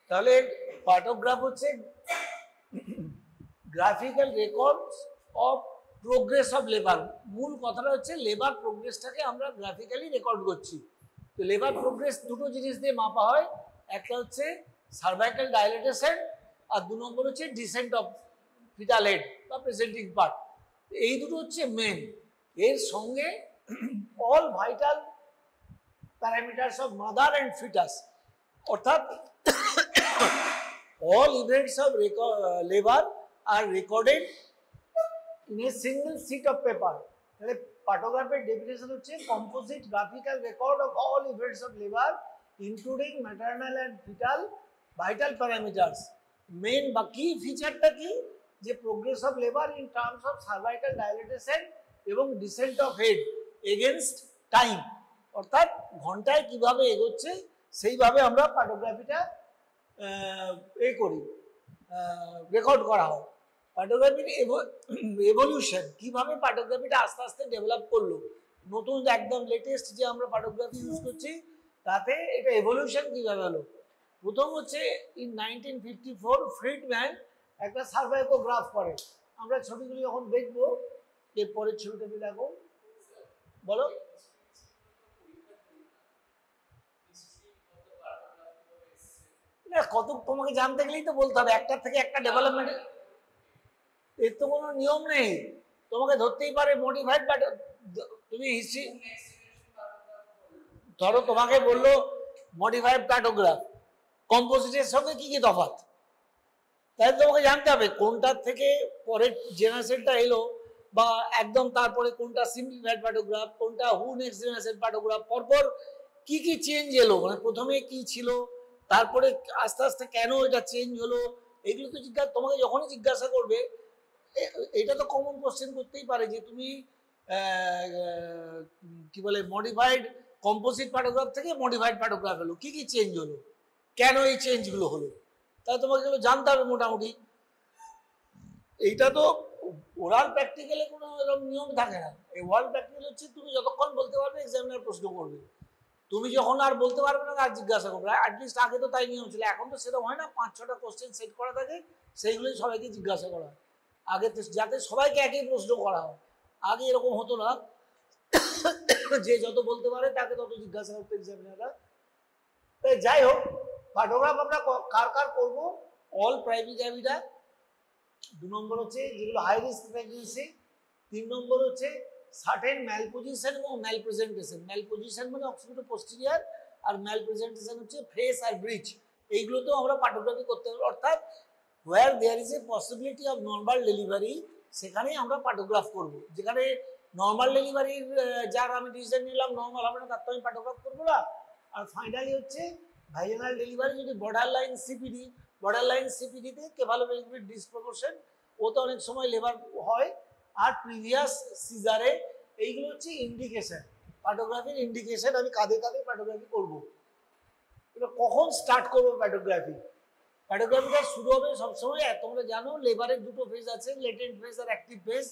তাহলে পার্টোগ্রাফ হচ্ছে graphical records of progress of labour. মূল কথাটা হচ্ছে লেবার প্রোগ্রেসটাকে আমরা গ্রাফিক্যালি রেকর্ড করছি। তো লেবার প্রোগ্রেস দুটো জিনিস দিয়ে মাপা হয়, একটা হচ্ছে সার্ভাইকাল ডাইলেটেশন আর 2 নম্বর হচ্ছে ডিসেন্ট অফ ফিটাল হেড বা প্রেজেন্টিং পার্ট। এই দুটো হচ্ছে মেন। এর সঙ্গে all vital parameters of mother and fetus, অর্থাৎ all events of labor are recorded in a single sheet of paper. তাহলে পার্টোগ্রাফের ডেফিনেশন হচ্ছে composite graphical record of all events of labour including maternal and fetal vital parameters. Main বা কি ফিচারটা কি, যে progress of labour in terms of cervical dilatation এবং descent of head against time, অর্থাৎ ঘন্টায় কিভাবে এগোচ্ছে সেইভাবে আমরা পার্টোগ্রাফিটা করি, রেকর্ড করা হয়। পার্টোগ্রাফির এভলিউশন, কিভাবে পার্টোগ্রাফিটা আস্তে আস্তে ডেভেলপ করলো, নতুন একদম লেটেস্ট যে আমরা পার্টোগ্রাফি ইউজ করছি তাতে এটা এভলিউশন কিভাবে হলো। প্রথম হচ্ছে ইন 1954 ফ্রিডম্যান একটা সার্ভাইকোগ্রাফ করে। আমরা ছবিগুলি যখন দেখবো, এরপরের ছবিটা দেখো, বলো। কত তোমাকে জানতে গেলেই তো বলতে হবে, একটা থেকে একটা ডেভেলপমেন্ট, এর তো কোনো নিয়ম নেই। তোমাকে ধরতেই পারে মডিফাইড, বাট তুমি হিস্ট্রি ধরো, তোমাকে বললো মডিফাইড প্যাটোগ্রাফ কম্পোজিটের সঙ্গে কি কি তফাৎ, তাই তোমাকে জানতে হবে কোনটার থেকে পরের জেনারেশনটা এলো, বা একদম তারপরে কোনটা সিম্পলিফাইড প্যাটোগ্রাফ, কোনটা হু নেক্সট জেনারেশন প্যাটোগ্রাফ, পরপর কি কি চেঞ্জ এলো, মানে প্রথমে কি ছিল, তারপরে আস্তে আস্তে কেন এটা চেঞ্জ হলো, এগুলো তো তোমাকে যখনই জিজ্ঞাসা করবে, এটা তো কমন কোশ্চেন করতেই পারে যে তুমি কি বলে মডিফাইড কম্পোজিট প্যাটোগ্রাফ থেকে মডিফাইড প্যাটোগ্রাফ হলো, কি কি চেঞ্জ হলো, কেন এই চেঞ্জগুলো হলো, তাহলে তোমাকে এগুলো জানতে হবে মোটামুটি। এইটা তো ওরাল প্র্যাকটিক্যালে কোনো এরকম নিয়ম থাকে না। এই ওরাল প্র্যাকটিক্যাল হচ্ছে তুমি যতক্ষণ বলতে পারবে এক্সামিনার প্রশ্ন করবে, তুমি যখন আর বলতে পারবে না আর জিজ্ঞাসা করবে। অ্যাটলিস্ট আগে তো তাই নিয়ম ছিল, এখন তো সেরকম হয় না, 5-6টা কোশ্চেন সেট করা থাকে, সেইগুলোই সবাইকে জিজ্ঞাসা করা হয় আগে, যাতে সবাইকে একই প্রশ্ন করা হয়। আগে এরকম হতো না, যে যত বলতে পারে তাকে তত জিজ্ঞাসা করতো এক্সামিনাররা। তাই যাই হোক, পার্টোগ্রাফ আমরা কার কার করবো, অল প্রাইমিগ্রাভিডা, 2 নম্বর হচ্ছে যেগুলো হাই রিস্ক প্রেগনেন্সি, 3 নম্বর হচ্ছে সার্টেন ম্যালপোজিশন এবং ম্যালপ্রেজেন্টেশন। ম্যালপোজিশন মানে অক্সিপিটো পোস্টেরিয়র, আর ম্যালপ্রেজেন্টেশন হচ্ছে ফেস আর ব্রিচ। এইগুলোতেও আমরা পার্টোগ্রাফি করতে পারি, অর্থাৎ where there is a possibility of normal delivery সেখানেই আমরা পার্টোগ্রাফ করব। যেখানে নর্মাল ডেলিভারির যার আমি ডিসিশন নিলাম নর্মাল হবে না, তার তো আমি পার্টোগ্রাফ করবো না। আর ফাইনালি হচ্ছে ভাইজানাল ডেলিভারি, যদি border line CPD, border line সিপিডিতে কেভালোপেনিক ডিসপ্রপোর্শন, ও তো অনেক সময় লেবার হয়, আর প্রিভিয়াস সিজারে, এইগুলো হচ্ছে ইন্ডিকেশন, পার্টোগ্রাফির ইন্ডিকেশন আমি কাঁধে কাঁধে পার্টোগ্রাফি করবো। এবার কখন স্টার্ট করবো প্যাটোগ্রাফি, প্যাটোগ্রাফিটা শুরু হবে সবসময়, তোমরা জানো লেবারের দুটো ফেজ আছে, লেটেন্ট ফেজ আর অ্যাক্টিভ ফেজ।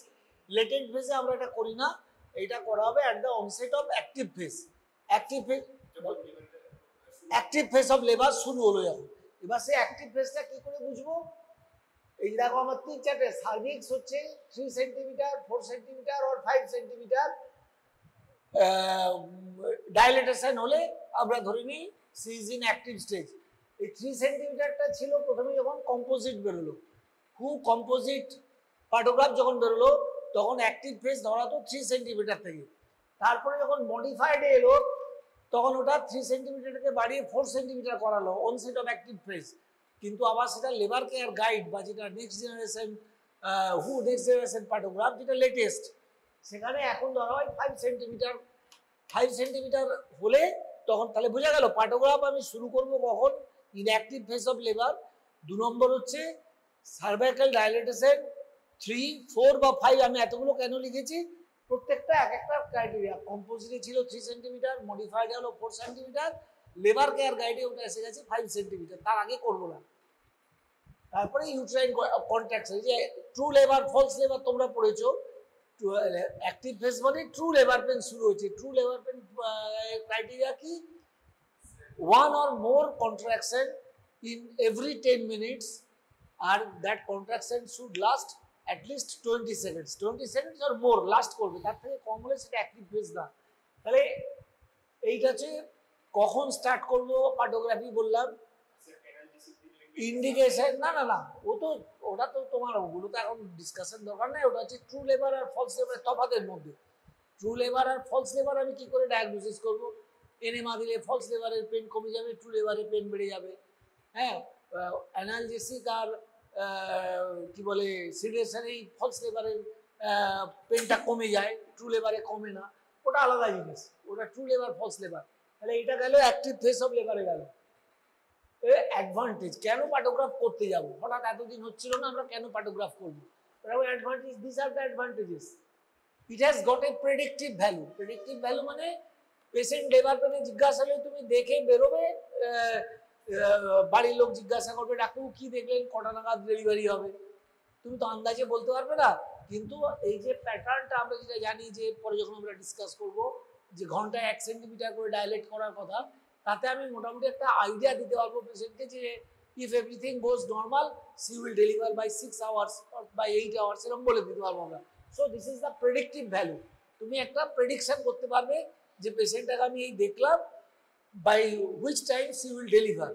লেটেন্ট ফেজে আমরা এটা করি না, এটা করা হবে at the onset of active phase. Active phase, active phase of labour শুরু হলো যখন, এবার সেই অ্যাক্টিভ ফেজটা কি করে বুঝবো, এই দেখো আমার 3-4টে সার্ভিক্স হচ্ছে 3 সেন্টিমিটার, 4 সেন্টিমিটার আর 5 সেন্টিমিটার ডাইলেটেশন হলে আমরা ধরে নিই she is in active stage. এই 3 সেন্টিমিটারটা ছিল প্রথমে যখন কম্পোজিট বেরোলো, কম্পোজিট পার্টোগ্রাফ যখন বেরোলো তখন অ্যাক্টিভ ফেজ ধরা তো 3 সেন্টিমিটার থেকে। তারপরে যখন মডিফাইডে এলো তখন ওটা 3 সেন্টিমিটারকে বাড়িয়ে 4 সেন্টিমিটার করালো অনসেট অফ অ্যাক্টিভ ফেজ। কিন্তু আবার সেটা লেবার কেয়ার গাইড বা যেটা নেক্সট জেনারেশন নেক্সট জেনারেশন পার্টোগ্রাফ যেটা লেটেস্ট, সেখানে এখন ধরা হয় 5 সেন্টিমিটার। 5 সেন্টিমিটার হলে তখন তাহলে বোঝা গেল পার্টোগ্রাফ আমি শুরু করব কখন, inactive phase of labour. 2 number হচ্ছে সার্ভাইকাল ডাইলেটেশন 3, 4 বা 5, আমি এতগুলো কেন লিখেছি, প্রত্যেকটা এক একটা ক্রাইটেরিয়া। কম্পোজিটে ছিল 3 সেন্টিমিটার, মডিফাইড হলো 4 সেন্টিমিটার, লেবার কেয়ার গাইডে ওটা এসে গেছে 5 সেন্টিমিটার, তার আগে করবো না। তারপরে ইউট্রাইন কন্ট্রাকশন, যে ট্রু লেবার ফলস লেবার তোমরা পড়েছো। অ্যাক্টিভ ফেজ মানে ট্রু লেবার পেন শুরু হয়েছে। ট্রু লেবার পেন ক্রাইটেরিয়া কি, 1 or more contraction in every 10 minutes, and that contraction should last at least 20 seconds, 20 seconds or more last করবে, তার থেকে কম হলে সেটা অ্যাক্টিভ ফেজ না। তাহলে এইটা হচ্ছে কখন স্টার্ট করব পার্টোগ্রাফি বললাম, ইন্ডিকেশন না না না ওটা তো তোমার ওগুলো তো এখন ডিসকাশন দরকার নাই, ওটা হচ্ছে ট্রু লেবার আর ফলস লেবার তফাতের মধ্যে। ট্রু লেবার আর ফলস লেবার আমি কি করে ডায়াগনোসিস করব? এনেমা দিলে ফলস লেবারের পেন কমে যাবে, ট্রু লেবারের পেন বেড়ে যাবে। হ্যাঁ, অ্যানালজেসিক আর কি বলে সিডেশনে ফলস লেবারের পেনটা কমে যায়, ট্রু লেবারে কমে না, ওটা আলাদা জিনিস, ওটা ট্রু লেবার ফলস লেবার। তাহলে এটা গেল অ্যাক্টিভ ফেস অফ লেবারে গেল। অ্যাডভান্টেজ কেন পার্টোগ্রাফ করতে যাব, হঠাৎ এতদিন হচ্ছিল না, আমরা কেন পার্টোগ্রাফ করবো? Advantage, this are the advantages. It has got a predictive value. Predictive value মানে পেশেন্ট লেবার পেনে জিজ্ঞাসা হলে তুমি দেখে বেরোবে, বাড়ির লোক জিজ্ঞাসা করবে ডাক্তারবাবু কি দেখলেন, কটা নাগাদ ডেলিভারি হবে, তুমি তো আন্দাজে বলতে পারবে না। কিন্তু এই যে প্যাটার্নটা আমরা যেটা জানি, যে পরে যখন আমরা ডিসকাস করব যে ঘন্টায় 1 সেন্টিমিটার করে ডাইলেট করার কথা, তাতে আমি মোটামুটি একটা আইডিয়া দিতে পারবো পেশেন্টকে যে if everything goes normal she will deliver by 6 hours or by 8 hours, এরকম বলে দিতে পারবো আমরা। So this is the predictive value. তুমি একটা প্রেডিকশন করতে পারবে যে পেশেন্টটাকে আমি এই দেখলাম, by which time she will deliver.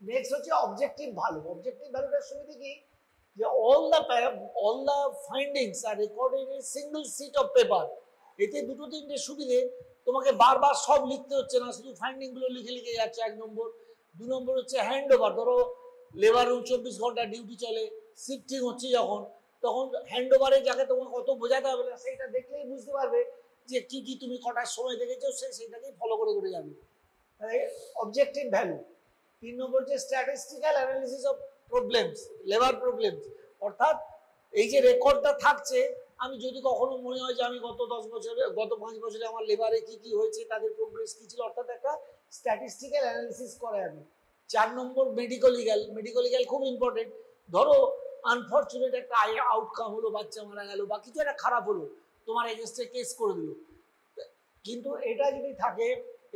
Next হচ্ছে অবজেক্টিভ ভ্যালু। অবজেক্টিভ ভ্যালুটার সুবিধা কি, যে all the findings are recorded in a single sheet of paper। এতে দুটো তিনটে সুবিধে, তোমাকে বারবার সব লিখতে হচ্ছে না, শুধু ফাইন্ডিং গুলো লিখে লিখে যাচ্ছে, 1 নম্বর। 2 নম্বর হচ্ছে হ্যান্ড ওভার। ধরো লেবার রুম 24 ঘন্টা ডিউটি চলে, শিফটিং হচ্ছে যখন, তখন হ্যান্ড ওভারে যাকে তোমাকে কত বোঝাতে হবে না, সেইটা দেখলেই বুঝতে পারবে যে কি কি তুমি কটার সময় দেখেছো, সেইটাকেই ফলো করে করে যাবে। Objective value. 3 নম্বর যে statistical analysis of problems, labour problems. অর্থাৎ এই যে রেকর্ডটা থাকছে, আমি যদি কখনো মনে হয় যে আমি গত 10 বছরে, গত 5 বছরে আমার লেবারে কি কি হয়েছে, তাদের প্রোগ্রেস কি ছিল, অর্থাৎ একটা স্ট্যাটিস্টিক্যাল অ্যানালিসিস করে আমি। 4 নম্বর মেডিকো লিগ্যাল। মেডিকো লিগ্যাল খুব ইম্পর্টেন্ট। ধরো আনফরচুনেট একটা আউটকাম হলো, বাচ্চা মারা গেল বা কিছু একটা খারাপ হলো, তোমার এগেনস্টে কেস করে দিল, কিন্তু এটা যদি থাকে,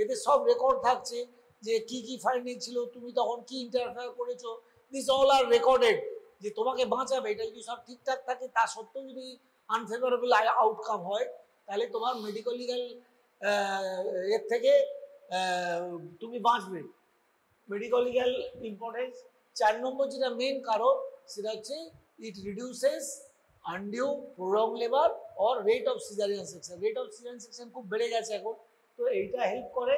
এতে সব রেকর্ড থাকছে যে কি কি ফাইন্ডিং ছিল, তুমি তখন কি ইন্টারফেয়ার করেছো, দিস অল আর রেকর্ডেড। যে তোমাকে বাঁচাবে, এটা যদি সব ঠিকঠাক থাকে, তা সত্ত্বেও যদি আনফেভারেবল আউটকাম হয়, তাহলে তোমার মেডিকো লিগ্যাল এর থেকে তুমি বাঁচবে। Medico legal importance. 4 নম্বর যেটা মেন কারণ, সেটা হচ্ছে ইট reduces undue prolong labour or rate of caesarean section. Rate of caesarean section খুব বেড়ে গেছে এখন, তো এইটা হেল্প করে,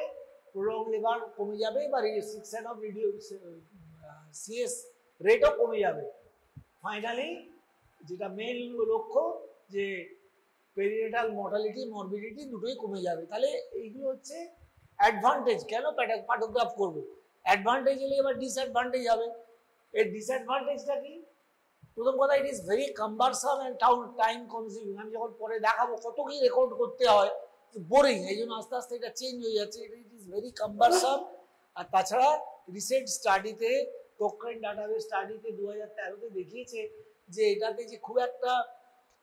প্রলং লেবার কমে যাবে বা সেকশন অফ সিএস রেটও কমে যাবে। ফাইনালি যেটা মেন লক্ষ্য, যে পেরিনেটাল মর্টালিটি মরবিডিটি দুটোই কমে যাবে। তাহলে এইগুলো হচ্ছে অ্যাডভান্টেজ, কেন পার্টোগ্রাফ করবো। অ্যাডভান্টেজ এলে এবার ডিসঅ্যাডভান্টেজ হবে। এর ডিসঅ্যাডভান্টেজটা কি? প্রথম কথা, it is very কাম্বারসাম and time consuming. আমি যখন পরে দেখাবো কত কি রেকর্ড করতে হয়, বোরিং, এই জন্য আস্তে আস্তে এটা চেঞ্জ হয়ে যাচ্ছে। It is very cumbersome. আর তাছাড়া রিসেন্ট স্টাডিতে, কোক্রেন ডাটাবেস স্টাডিতে 2013-তে দেখিয়েছে যে এটাতে যে খুব একটা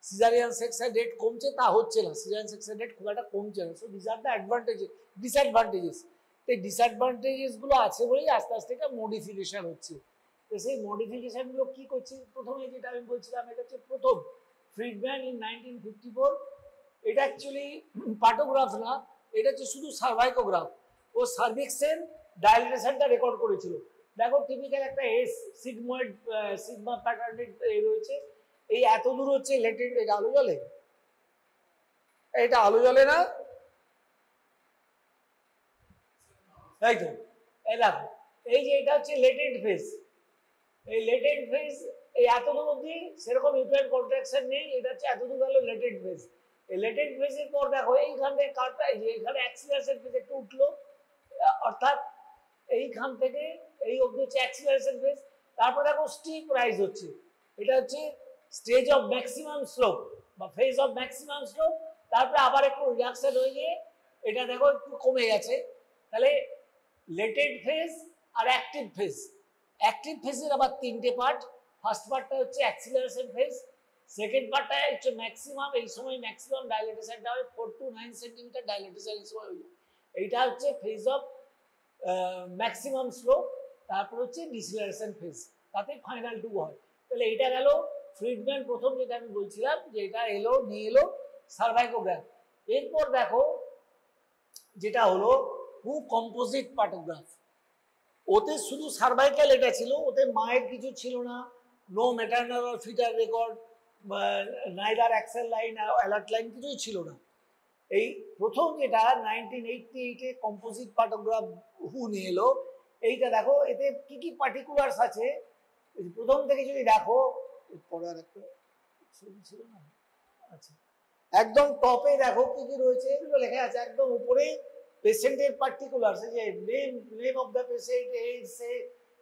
সিজারিয়ান সেকশন রেট কমছে তা হচ্ছে না, সিজারিয়ান সেকশন রেট খুব একটা কমছে না। So this are the advantages. Disadvantages, এই ডিসঅ্যাডভান্টেজেসগুলো আছে বলেই আস্তে আস্তে এটা মডিফিকেশন হচ্ছে। তো সেই মডিফিকেশনগুলো কী করছে, প্রথমে যেটা আমি বলছিলাম, এটা হচ্ছে প্রথম ফ্রিডম্যান ইন 1954। এটা অ্যাকচুয়ালি পার্টোগ্রাফ না, এটা হচ্ছে শুধু সার্ভাইকোগ্রাফ। ও সার্ভিক্সের ডাইলেটেশনটা রেকর্ড করেছিল। দেখো টিপিক্যাল একটা এস সিগময়েড সিগমা প্যাটার্নের রয়েছে, এই এত দূর হচ্ছে লেটেন্ট। এটা আলো জ্বলে, এটা আলো জ্বলে না, তাই তো। এই দেখো, এই যে এটা হচ্ছে লেটেন্ট ফেজ। এই লেটেন্ট ফেজ এই এত দূর অবধি সেরকম ইউট্রাইন কন্ট্রাকশন নেই, এটা হচ্ছে এত দূর হলো লেটেন্ট ফেজ। এই লেটেন্ট ফেজের পর দেখো এইখান থেকে কাটটা, এই যে এখানে অ্যাক্সিলারেশন ফেজ একটু উঠলো, অর্থাৎ এইখান থেকে এই অবধি হচ্ছে অ্যাক্সিলারেশন ফেজ। তারপর দেখো স্টিপ রাইজ হচ্ছে, এটা হচ্ছে স্টেজ অফ ম্যাক্সিমাম স্লোপ বা ফেজ অফ ম্যাক্সিমাম স্লোপ। তারপরে আবার একটু রিডাকশন হয়ে গিয়ে এটা দেখো একটু কমে গেছে। তাহলে লেটেন্ট ফেজ আর অ্যাক্টিভ ফেজ। অ্যাক্টিভ ফেজের আবার 3টে পার্ট। ফার্স্ট পার্টটা হচ্ছে অ্যাক্সিলারেশন ফেজ, সেকেন্ড পার্টটা হচ্ছে ম্যাক্সিমাম, এই সময় ম্যাক্সিমাম ডাইলেটেশনটা হয় 4 to 9 সেন্টিমিটার ডাইলেটেশন এই সময় হয়ে যায়। এইটা হচ্ছে ফেজ অফ ম্যাক্সিমাম স্লো। তারপর হচ্ছে ডিসিলারেশন ফেজ, তাতে ফাইনাল টু হয়। তাহলে এটা গেল ফ্রিডম্যান প্রথম যেটা আমি বলছিলাম যে এটা এলো নিয়ে এলো সার্ভাইকোগ্রাফ। এরপর দেখো যেটা হলো হু কম্পোজিট পার্টোগ্রাফ। ওতে শুধু সার্ভাইকাল এটা ছিল, ওতে মায়ের কিছু ছিল না, no maternal or fetal record, neither action line alert line কিছুই ছিল না। এই প্রথম যেটা 1988-এ কম্পোজিট পার্টোগ্রাফ হু নিয়ে এলো, এইটা দেখো এতে কি কি পার্টিকুলার্স আছে প্রথম থেকে যদি দেখো, পরে আর একটা ছবি ছিল না, আচ্ছা একদম টপে দেখো কি কি রয়েছে, এগুলো লেখা আছে একদম উপরে পেশেন্টের পার্টিকুলার্স, যে নেম অফ দ্য পেশেন্ট,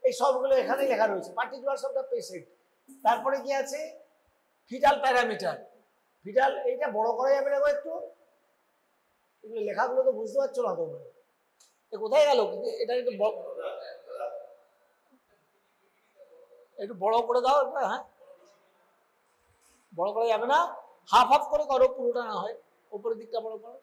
এই সবগুলো এখানে লেখা রয়েছে, পার্টিকুলার্স অফ দ্য পেশেন্ট। তারপরে কি আছে ফিটাল প্যারামিটার, ফিটাল এইটা বড় করা যাবে না একটু, এগুলো লেখাগুলো তো বুঝতে পারছো না তোমরা, কোথায় গেল এটা একটু বড় করে দাও, হ্যাঁ বড় করা যাবে না, হাফ হাফ করে করো, পুরোটা না হয়, উপরের দিকটা বড় করো।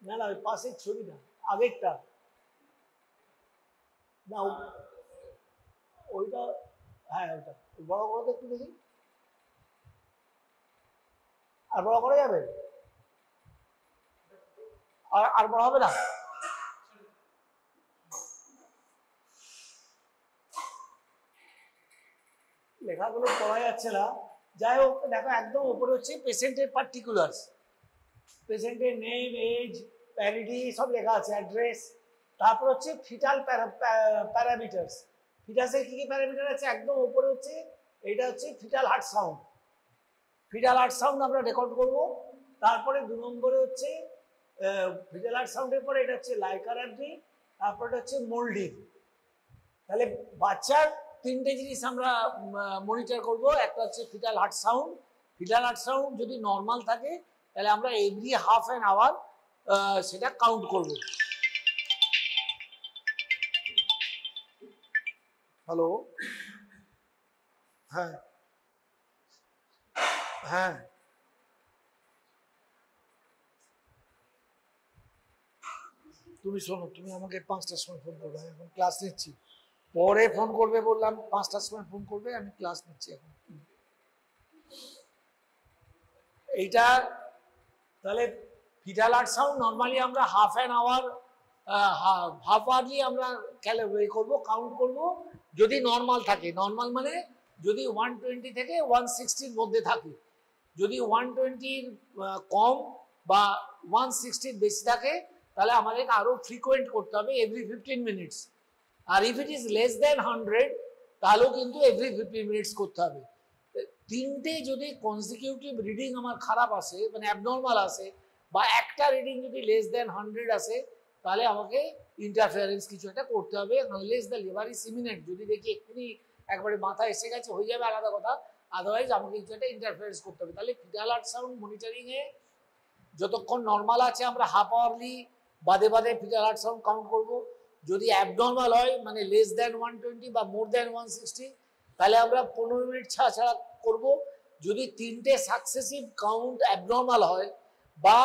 না না ওই পাশের ছবিটা আগেরটা না, ওইটা হ্যাঁ ওইটা বড় করো একটু দেখি, আর বড় করা যাবে, আর বড় হবে না, লেখাগুলো পড়া যাচ্ছে না। যাই হোক দেখো একদম উপরে হচ্ছে পেশেন্টের পার্টিকুলার্স, পেশেন্টের নেম, এজ, প্যারিডি সব লেখা আছে, অ্যাড্রেস। তারপর হচ্ছে ফিটাল প্যারামিটার্স, ফিটাসের কি কি প্যারামিটার আছে একদম উপরে হচ্ছে, এইটা হচ্ছে fetal heart sound, fetal heart sound আমরা রেকর্ড করব। তারপরে 2 নম্বরে হচ্ছে ফিটাল হার্ট সাউন্ডের পরে এটা হচ্ছে লাইকার অ্যাড্রি, তারপরে এটা হচ্ছে মোল্ডিং। তাহলে বাচ্চার 3টে জিনিস আমরা মনিটর করব, একটা হচ্ছে fetal heart sound, fetal heart sound যদি নর্মাল থাকে তাহলে আমরা এভরি হাফ অ্যান আওয়ার সেটা কাউন্ট করব। হ্যালো, হ্যাঁ হ্যাঁ তুমি শোনো, তুমি আমাকে 5টার সময় ফোন করবে, আমি এখন ক্লাস নিচ্ছি, পরে ফোন করবে বললাম, 5টার সময় ফোন করবে, আমি ক্লাস নিচ্ছি এখন। এইটা তাহলে ফিটাল হার্ট সাউন্ড নর্মালি আমরা half an hour half hourly আমরা ক্যালিব্রেট করব, কাউন্ট করব যদি নর্মাল থাকে, নর্মাল মানে যদি 120 থেকে 160-র মধ্যে থাকে, যদি 120-র কম বা 160-র বেশি থাকে তাহলে আমাদেরকে আরো ফ্রিকোয়েন্ট করতে হবে, এভরি 15 মিনিটস। আর if it is less than 100 তাহলেও কিন্তু এভরি 15 মিনিটস করতে হবে। 3টে যদি কনসিকিউটিভ রিডিং আমার খারাপ আসে, মানে অ্যাবনর্মাল আসে, বা একটা রিডিং যদি লেস দেন 100 আসে, তাহলে আমাকে ইন্টারফারেন্স কিছু একটা করতে হবে, unless the liver is eminent. যদি দেখি এক্ষুনি একবারে মাথা এসে গেছে হয়ে যাবে আলাদা কথা, আদারওয়াইজ আমাকে কিছু একটা ইন্টারফারেন্স করতে হবে। তাহলে ফিটাল হার্ট সাউন্ড মনিটরিংয়ে যতক্ষণ নর্মাল আছে আমরা হাফ আওয়ারলি বাদে বাদে ফিটাল হার্ট সাউন্ড কাউন্ট করব। যদি অ্যাবনর্মাল হয় মানে লেস দেন 120 বা মোর দেন 160 তাহলে আমরা 15 মিনিট ছাড়া ছাড়া করব। যদি 3টে সাকসেসিভ কাউন্ট অ্যাবনর্মাল হয় বা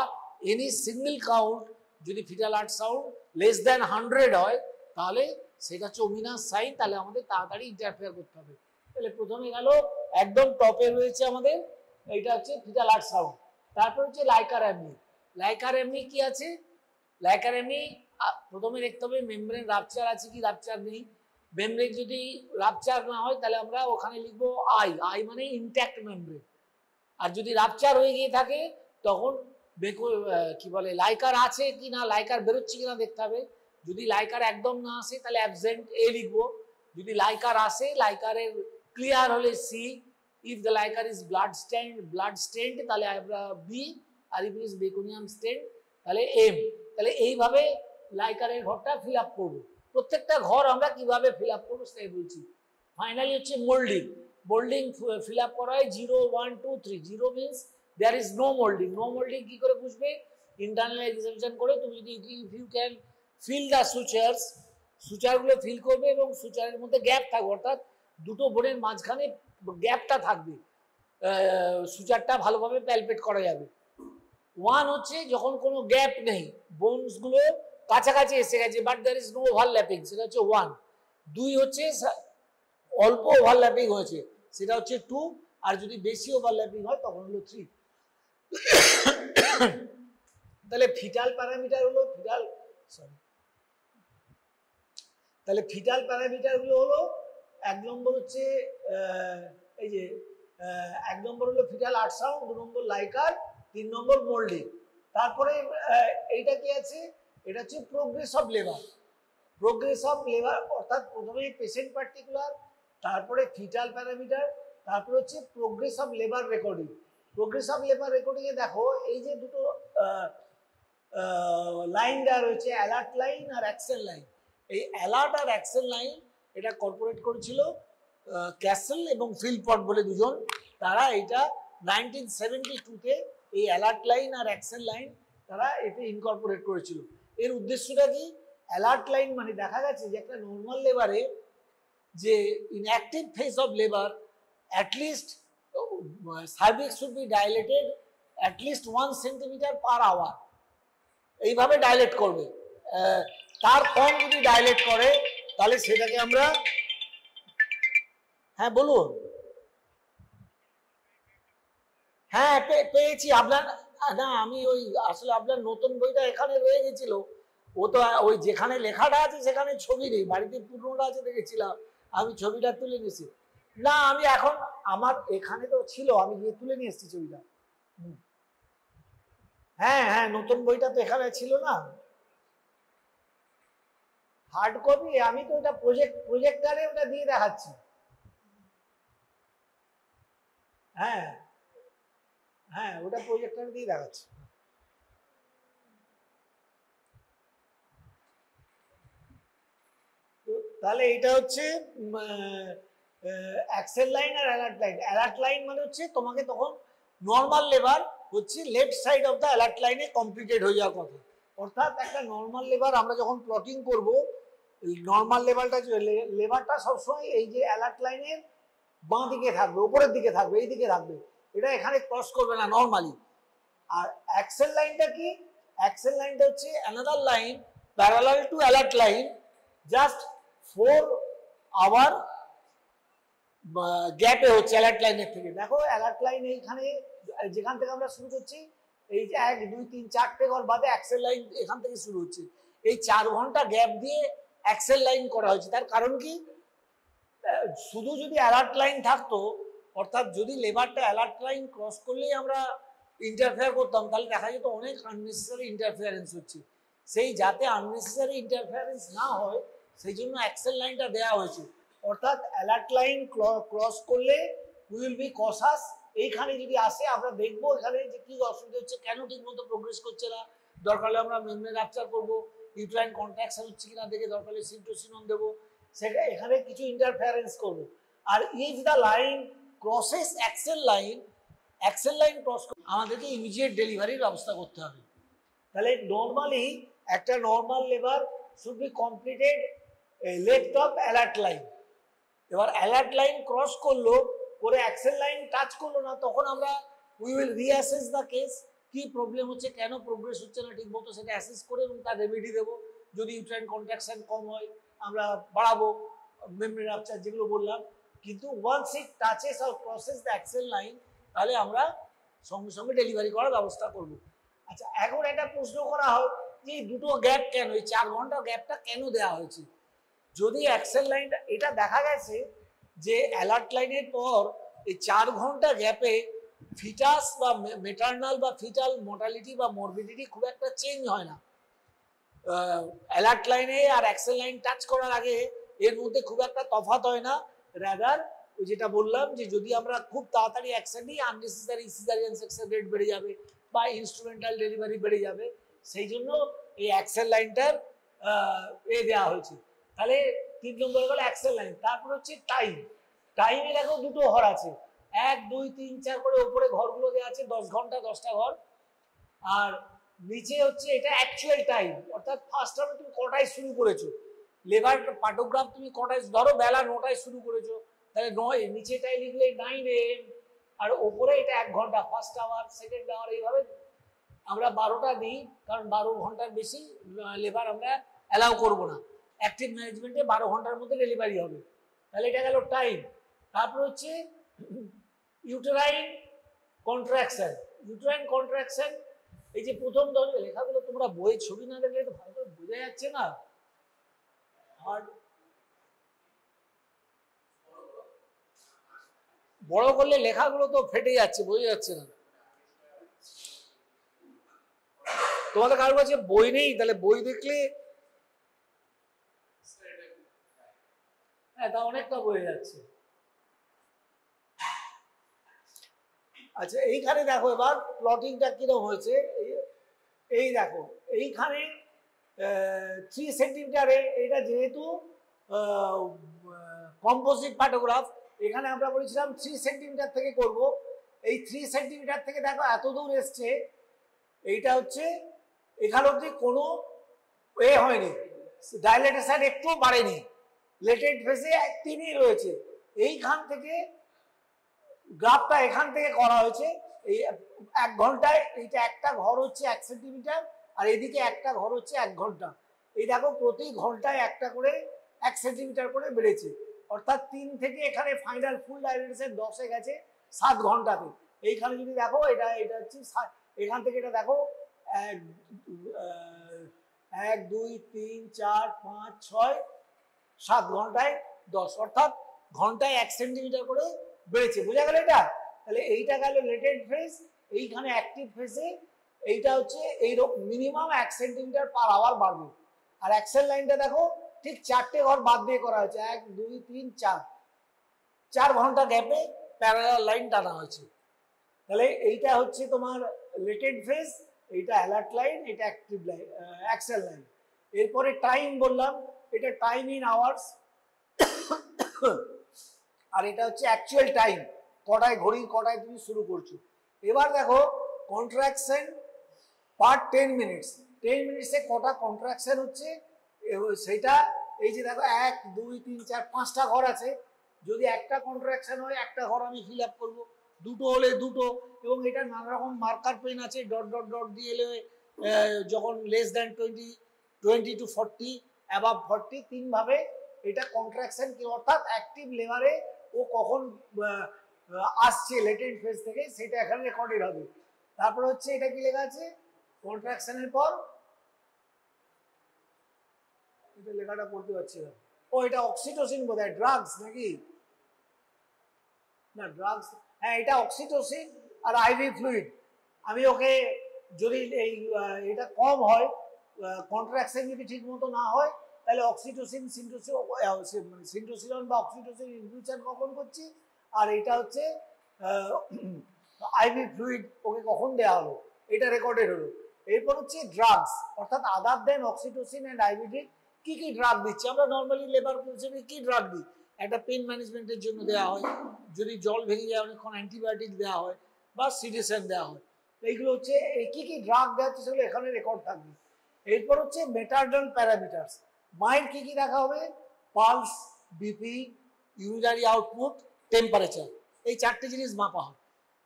এনি সিঙ্গেল কাউন্ট যদি fetal heart sound less than 100 হয় তাহলে সেটা হচ্ছে ওমিনাস সাইন, তাহলে আমাদের তাড়াতাড়ি ইন্টারফেয়ার করতে হবে। তাহলে প্রথমে গেল একদম টপে রয়েছে আমাদের, এইটা হচ্ছে ফিটাল হার্ট সাউন্ড। তারপর হচ্ছে লাইকার অ্যামনি। লাইকার অ্যামনি কি আছে? লাইকার অ্যামনি প্রথমে দেখতে হবে মেমব্রেন রাপচার আছে কি রাপচার নেই। মেমব্রেন যদি রাপচার না হয় তাহলে আমরা ওখানে লিখবো আই, আই মানে ইনট্যাক্ট মেমব্রেন। আর যদি রাপচার হয়ে গিয়ে থাকে তখন কি বলে লাইকার আছে কি না, লাইকার বেরোচ্ছে কিনা দেখতে হবে। যদি লাইকার একদম না আসে তাহলে অ্যাবসেন্ট এ লিখবো, যদি লাইকার আসে লাইকারের ক্লিয়ার হলে C, if the liquor is blood stained তাহলে আমরা বি, আর ইফ ইজ বেকোনিয়াম স্টেন্ড তাহলে এম। তাহলে এইভাবে লাইকারের ঘরটা ফিল আপ করবো। প্রত্যেকটা ঘর আমরা কিভাবে ফিল আপ করবো সেটাই বলছি। ফাইনালি হচ্ছে মোল্ডিং। মোল্ডিং ফিল আপ করা হয় 0, 1, 2, 3। 0 means there is no moulding. No moulding কি করে বুঝবে? ইন্টারনাল এক্সামিনেশন করে তুমি যদি if you can feel the sutures, সুচারগুলো ফিল করবে এবং সুচারের মধ্যে গ্যাপ থাকবে, অর্থাৎ দুটো বোনের মাঝখানে গ্যাপটা থাকবে, সুচারটা ভালোভাবে প্যালপেট করা যাবে। ওয়ান হচ্ছে যখন কোনো গ্যাপ নেই, বোনস গুলো কাছাকাছি এসে গেছে but there is no overlapping, সেটা হচ্ছে ওয়ান। দুই হচ্ছে অল্প ওভারল্যাপিং হয়েছে, সেটা হচ্ছে টু। আর যদি বেশি ওভারল্যাপিং হয় তখন হলো থ্রি। তাহলে ফিটাল প্যারামিটার হলো তাহলে ফিটাল প্যারামিটার গুলো হলো, এক নম্বর হচ্ছে এই যে এক নম্বর হলো ফিটাল আল্ট্রাসাউন্ড, 2 নম্বর লাইকার, 3 নম্বর মোল্ডিং। তারপরে এইটা কি আছে, এটা হচ্ছে progress of labour. Progress of labour অর্থাৎ প্রথমে পেশেন্ট পার্টিকুলার, তারপরে ফিটাল প্যারামিটার, তারপরে হচ্ছে progress of labour recording. Progress of labour recording এ দেখো এই যে দুটো লাইন দেওয়া রয়েছে, অ্যালার্ট লাইন আর অ্যাকশন লাইন। এই অ্যালার্ট আর অ্যাকশন লাইন এটা কর্পোরেট করেছিল ক্যাসেল এবং ফিলপট বলে দুজন। তারা এটা 1972-তে এই অ্যালার্ট লাইন আর অ্যাকশন লাইন তারা এতে ইনকর্পোরেট করেছিল। এর উদ্দেশ্যটা কি, অ্যালার্ট লাইন মানে দেখা গেছে যে একটা নর্মাল লেবারে যে in active phase of labour at least cervix should be dilated at least 1 centimeter per hour, এইভাবে ডাইলেট করবে। তার কম যদি ডাইলেট করে তাহলে সেটাকে আমরা, হ্যাঁ বলুন। হ্যাঁ পেয়েছি আপনার, না আমি ওই আসলে আপনার নতুন বইটা এখানে রয়ে গেছিল, ও তো ওই যেখানে লেখাটা আছে সেখানে ছবি নেই, বাড়িতে পুরোটা আছে দেখেছিলাম, আমি ছবিটা তুলে নিয়েছি। না আমি এখন আমার এখানে তো ছিল, আমি গিয়ে তুলে নিয়ে এসেছি ছবিটা। হ্যাঁ হ্যাঁ নতুন বইটা তো এখানে ছিল না, হার্ড কপি। আমি তো ওটা প্রজেক্টারে ওটা দিয়ে দেখাচ্ছি। হ্যাঁ হ্যাঁ ওটা প্রজেক্টারে দিয়ে দেখাচ্ছি। তাহলে এটা হচ্ছে অ্যাক্সেল লাইন আর অ্যালার্ট লাইন। অ্যালার্ট লাইন মানে হচ্ছে তোমাকে তখন নর্মাল লেবার হচ্ছে left side of the alert লাইনে কমপ্লিটেড হয়ে যাওয়ার কথা। অর্থাৎ একটা নর্মাল লেবার আমরা যখন প্লটিং করব, নর্মাল লেবারটা সবসময় এই যে অ্যালার্ট লাইনের বাঁ দিকে থাকবে, উপরের দিকে থাকবে, এই দিকে থাকবে, এটা এখানে ক্রস করবে না নর্মালি। আর অ্যাক্সেল লাইনটা কি, অ্যাক্সেল লাইনটা হচ্ছে another line parallel to alert line, just 4 hour গ্যাপে হচ্ছে অ্যালার্ট লাইনের থেকে। দেখো অ্যালার্ট লাইন এইখানে যেখান থেকে আমরা শুরু করছি, এই যে 1 2 3 4টে ঘর বাদে অ্যাক্সেল লাইন এখান থেকে শুরু হচ্ছে, এই 4 ঘন্টা গ্যাপ দিয়ে অ্যাক্সেল লাইন করা হয়েছে। তার কারণ কি, শুধু যদি অ্যালার্ট লাইন থাকতো, অর্থাৎ যদি লেবারটা অ্যালার্ট লাইন ক্রস করলেই আমরা ইন্টারফেয়ার করতাম, তাহলে দেখা যেত অনেক আননেসেসারি ইন্টারফেয়ারেন্স হচ্ছে। সেই যাতে আননেসেসারি ইন্টারফেয়ারেন্স না হয় সেই জন্য অ্যাক্সেল লাইনটা দেওয়া হয়েছে। অর্থাৎ অ্যালার্ট লাইন ক্রস করলে উই উইল বি কসাস। এইখানে যদি আসে আমরা দেখবো এখানে যে কি অসুবিধা হচ্ছে, কেন ঠিক মতো প্রোগ্রেস করছে না, দরকার হলে আমরা মেমব্রেন রাপচার করবো, ইউট্রাইন কন্ট্রাকশন হচ্ছে কিনা দেখে দরকার হলে সিনটোসিনন দেবো, সেটা এখানে কিছু ইন্টারফেয়ারেন্স করবো। আর if the line crosses action line, action line cross আমাদেরকে ইমিডিয়েট ডেলিভারির ব্যবস্থা করতে হবে। তাহলে নর্মালি একটা normal labour should be completed left of alert line. এবার অ্যালার্ট লাইন ক্রস করলো, করে অ্যাক্সেল লাইন টাচ করলো না, তখন আমরা we will reassess the case, কি প্রবলেম হচ্ছে, কেন প্রোগ্রেস হচ্ছে না ঠিক মতো, সেটা অ্যাসেস করে এবং তার রেমেডি দেবো। যদি ইউট্রাইন কন্ট্রাকশন কম হয় আমরা বাড়াবো, মেমব্রেন রাপচার যেগুলো বললাম। কিন্তু once it touches or crosses the action line, তাহলে আমরা সঙ্গে সঙ্গে ডেলিভারি করার ব্যবস্থা করব। আচ্ছা এখন একটা প্রশ্ন করা হয় যে দুটো গ্যাপ কেন, এই 4 ঘন্টা গ্যাপটা কেন দেওয়া হয়েছে? যদি অ্যাক্সেল লাইনটা, এটা দেখা গেছে যে অ্যালার্ট লাইনের পর এই 4 ঘন্টা গ্যাপে ফিটাস বা মেটার্নাল বা ফিটাল মর্টালিটি বা মরবিডিটি খুব একটা চেঞ্জ হয় না। অ্যালার্ট লাইনে আর অ্যাক্সেল লাইন টাচ করার আগে এর মধ্যে খুব একটা তফাৎ হয় না। রাদার ওই যেটা বললাম যে যদি আমরা খুব তাড়াতাড়ি অ্যাকশন নিই, আননেসেসারি সিজারিয়ান সেকশন রেট বেড়ে যাবে বা ইনস্ট্রুমেন্টাল ডেলিভারি বেড়ে যাবে, সেই জন্য এই অ্যাক্সেল লাইনটার দেওয়া হয়েছে। তাহলে 3 নম্বর গেল অ্যাক্সেল লাইন। তারপর হচ্ছে টাইম। টাইমে দেখো দুটো ঘর আছে, 1 2 3 4 করে উপরে ঘরগুলো দেওয়া আছে 10 ঘন্টা 10টা ঘর, আর নিচে হচ্ছে এটা অ্যাকচুয়াল টাইম, অর্থাৎ ফার্স্ট আওয়ারে তুমি কটায় শুরু করেছো, লেবার পাটোগ্রাফ তুমি কটায়, ধরো বেলা 9টায় শুরু করেছো, তাহলে 9 নিচেটাই লিখলে 9 AM, আর ওপরে এটা 1 ঘন্টা, ফার্স্ট আওয়ার সেকেন্ড আওয়ার, এইভাবে আমরা 12টা দিই, কারণ 12 ঘন্টার বেশি লেবার আমরা অ্যালাউ করবো না। অ্যাক্টিভ ম্যানেজমেন্টে 12 ঘন্টার মধ্যে ডেলিভারি হবে, তাহলে এটা গেল টাইম। তারপর হচ্ছে ইউটেরাইন কন্ট্রাকশন। ইউটেরাইন কন্ট্রাকশন, এই যে প্রথম লেখাগুলো তোমরা বইয়ে ছবি না দেখলে তো ভালো করে বোঝা যাচ্ছে না। আর বড় করলে লেখাগুলো তো ফেটে যাচ্ছে, বোঝা যাচ্ছে না। তোমাদের কারোর কাছে বই নেই? তাহলে বই দেখলে হ্যাঁ, তা অনেকটা বোঝা যাচ্ছে। আচ্ছা, এইখানে দেখো এবার প্লটিংটা কিরকম হয়েছে। এই দেখো এইখানে 3 সেন্টিমিটারে, এটা যেহেতু কম্পোজিট ফটোগ্রাফ, এখানে আমরা বলেছিলাম 3 সেন্টিমিটার থেকে করব। এই 3 সেন্টিমিটার থেকে দেখো এত দূর এসছে, এইটা হচ্ছে এখান অবধি কোনো এ হয়নি, ডাইলেটেশন একটু বাড়েনি, লেটেন্ট ফেজে 3ই রয়েছে। এইখান থেকে গ্রাফটা এখান থেকে করা হয়েছে, এই 1 ঘন্টায় এইটা একটা ঘর হচ্ছে 1 সেন্টিমিটার, আর এদিকে একটা ঘর হচ্ছে 1 ঘন্টা। এই দেখো প্রতি ঘন্টায় একটা করে 1 সেন্টিমিটার করে বেড়েছে, অর্থাৎ 3 থেকে এখানে ফাইনাল ফুল ডাইলেটেশন 10-এ গেছে 7 ঘন্টাতে। এইখানে যদি দেখো এটা হচ্ছে এখান থেকে এটা দেখো 1 2 3 4 5 6 7 ঘন্টায় 10, অর্থাৎ ঘন্টায় 1 সেন্টিমিটার করে বেড়েছে। বোঝা গেল এটা? তাহলে এইটা গেল লেটেন্ট ফেজ, এইখানে অ্যাক্টিভ ফেজে এইটা হচ্ছে এইরকম মিনিমাম 1 সেন্টিমিটার পার আওয়ার বাড়বে। আর অ্যাক্সেল লাইনটা দেখো ঠিক 4টে ঘর বাদ দিয়ে করা হয়েছে, 1 2 3 4 ঘন্টা গ্যাপে প্যারালাল লাইন টানা হয়েছে। তাহলে এইটা হচ্ছে তোমার লেটেন্ট ফেজ, এইটা অ্যালার্ট লাইন, এটা অ্যাক্টিভ লাইন, অ্যাক্সেল লাইন। এরপরে টাইম বললাম, এটা টাইম ইন আওয়ার্স, আর এটা হচ্ছে অ্যাকচুয়াল টাইম, কটায় ঘড়ির কটায় তুমি শুরু করছো। এবার দেখো কন্ট্রাকশন পার 10 মিনিটস, 10 মিনিটসে কটা কন্ট্রাকশন হচ্ছে সেটা এই যে দেখো 1 2 3 4 5টা ঘর আছে। যদি একটা কন্ট্রাকশন হয় একটা ঘর আমি ফিল আপ করবো, দুটো হলে দুটো, এবং এটা নানা রকম মার্কার পেন আছে, ডট ডট ডট দিয়ে এলে যখন লেস দ্যান 20 টু 40, অ্যাবাভ 40, 3 ভাবে এটা কন্ট্রাকশন কি, অর্থাৎ অ্যাক্টিভ লেভারে ও কখন আসছে লেটেন্ট ফেজ থেকে সেটা এখানে রেকর্ডেড হবে। তারপর হচ্ছে এটা কি লেখা আছে কন্ট্রাকশনের পর, এটা লেখাটা পড়তে পারছি না। ও এটা অক্সিটোসিন বোধহয়, ড্রাগস নাকি না, ড্রাগস, হ্যাঁ এটা অক্সিটোসিন আর আইভি ফ্লুইড। আমি ওকে যদি এই এটা কম হয়, কন্ট্রাকশন যদি ঠিক মতো না হয়, তাহলে অক্সিটোসিন সিন্টোসিন বা অক্সিটোসিন ইনফিউশন কখন করছি, আর এটা হচ্ছে আইভি ফ্লুইড ওকে কখন দেওয়া হলো, এটা রেকর্ডেড হলো। এরপর হচ্ছে ড্রাগস, অর্থাৎ আদার দেন অক্সিটোসিন অ্যান্ড আইভিডিক কি কি ড্রাগ দিচ্ছে। আমরা নর্মালি লেবার হিসেবে কি ড্রাগ দিই, একটা পেন ম্যানেজমেন্টের জন্য দেওয়া হয়, যদি জল ভেঙে যায় অনেকক্ষণ অ্যান্টিবায়োটিক দেওয়া হয়, বা সিডিশন দেওয়া হয়। এইগুলো হচ্ছে এই কি কি ড্রাগ দেওয়া হচ্ছে সেগুলো এখানে রেকর্ড থাকবে। এরপর হচ্ছে মেটার্নাল প্যারামিটার্স, মায়ের কি কি দেখা হবে, pulse, BP, urinary output, temperature, এই 4টে জিনিস মাপা হয়।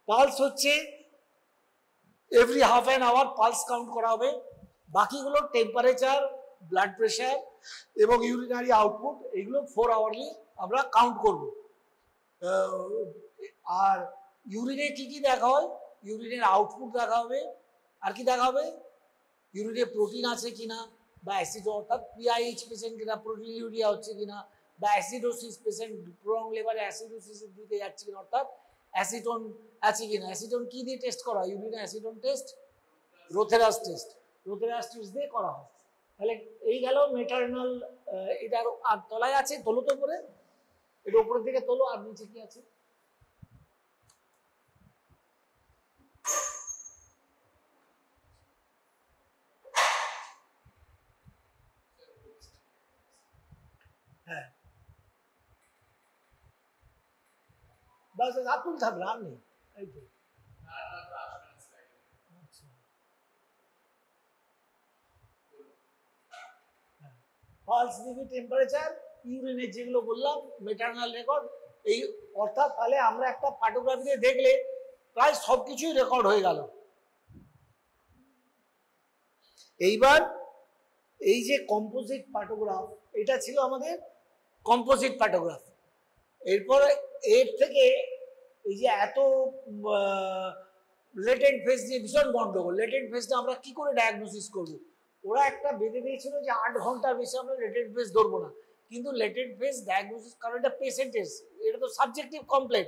পালস হচ্ছে every half an hour pulse count করা হবে, বাকিগুলো টেম্পারেচার, ব্লাড প্রেশার এবং ইউরিনারি আউটপুট, এগুলো 4 আওয়ারলি আমরা কাউন্ট করব। আর ইউরিনে কি কি দেখা হয়, ইউরিনের আউটপুট দেখা হবে, আর কি দেখা হবে, ইউরিনে প্রোটিন আছে কিনা, বা অ্যাসিড, অর্থাৎ পিআইএইচ পেশেন্ট কিনা, প্রোটিন ইউরিয়া হচ্ছে কিনা, বা অ্যাসিডোসিস পেশেন্ট প্রং লেভারে অ্যাসিডোসিসের দিকে যাচ্ছে কিনা, অর্থাৎ অ্যাসিটোন আছে কিনা। অ্যাসিটোন কি দিয়ে টেস্ট করা হয়, ইউরিনে অ্যাসিটোন টেস্ট, রোথেরাস টেস্ট দিয়ে করা হয়। তাহলে এই গেল মেটার্নাল। এটার আর তলায় আছে, তোলো তো উপরে, এটা উপরের দিকে তোলো, আর নিচে কি আছে, হ্যাঁ বাস আতুল থাকবে, আর নেই, এই তো। পালস, বিপি, টেম্পারেচার, ইউরিনের যেগুলো বললাম মেটার্নাল রেকর্ড, এই অর্থাৎ তাহলে আমরা একটা ফটোগ্রাফিতে দেখলে প্রায় সবকিছুই রেকর্ড হয়ে গেল। এইবার এই যে কম্পোজিট পার্টোগ্রাফ, এটা ছিল আমাদের কম্পোজিট পার্টোগ্রাফ। এরপরে এর থেকে এই যে এত লেটেন্ট ফেজ নিয়ে ভীষণ গন্ডগোল। লেটেন্ট ফেজটা আমরা কি করে ডায়াগনোসিস করব? ওরা একটা বেঁধে দিয়েছিল যে 8 ঘন্টার বেশি আমরা লেটেন্ট ফেজ ধরবো না, কিন্তু লেটেন্ট ফেজ ডায়াগনোসিস, কারণ এটা পেশেন্টের, এটা তো সাবজেক্টিভ কমপ্লেন,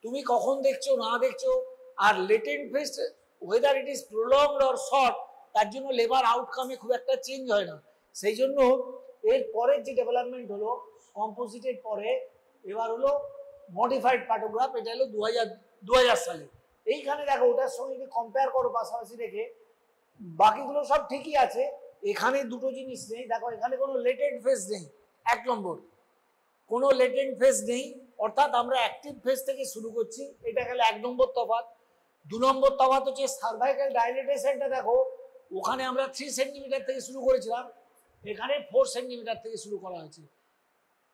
তুমি কখন দেখছো না দেখছো। আর latent phase whether it is prolonged or short, তার জন্য লেবার আউটকামে খুব একটা চেঞ্জ হয় না। সেই জন্য এর পরের যে ডেভেলপমেন্ট হলো কম্পোজিটের পরে, এবার হলো মডিফাইড পার্টোগ্রাফ। এটা হলো 2000 সালে। এইখানে দেখো ওটার সঙ্গে যদি কম্পেয়ার করো পাশাপাশি রেখে, বাকিগুলো সব ঠিকই আছে, এখানে দুটো জিনিস নেই। দেখো এখানে কোনো লেটেন্ট ফেজ নেই, 1 নম্বর কোনো লেটেন্ট ফেজ নেই, অর্থাৎ আমরা অ্যাক্টিভ ফেজ থেকে শুরু করছি, এটা গেলে 1 নম্বর তফাৎ। 2 নম্বর তফাৎ হচ্ছে সার্ভাইকাল ডাইলেটেশনটা, দেখো ওখানে আমরা 3 সেন্টিমিটার থেকে শুরু করেছিলাম, এখানে 4 সেন্টিমিটার থেকে শুরু করা হয়েছে।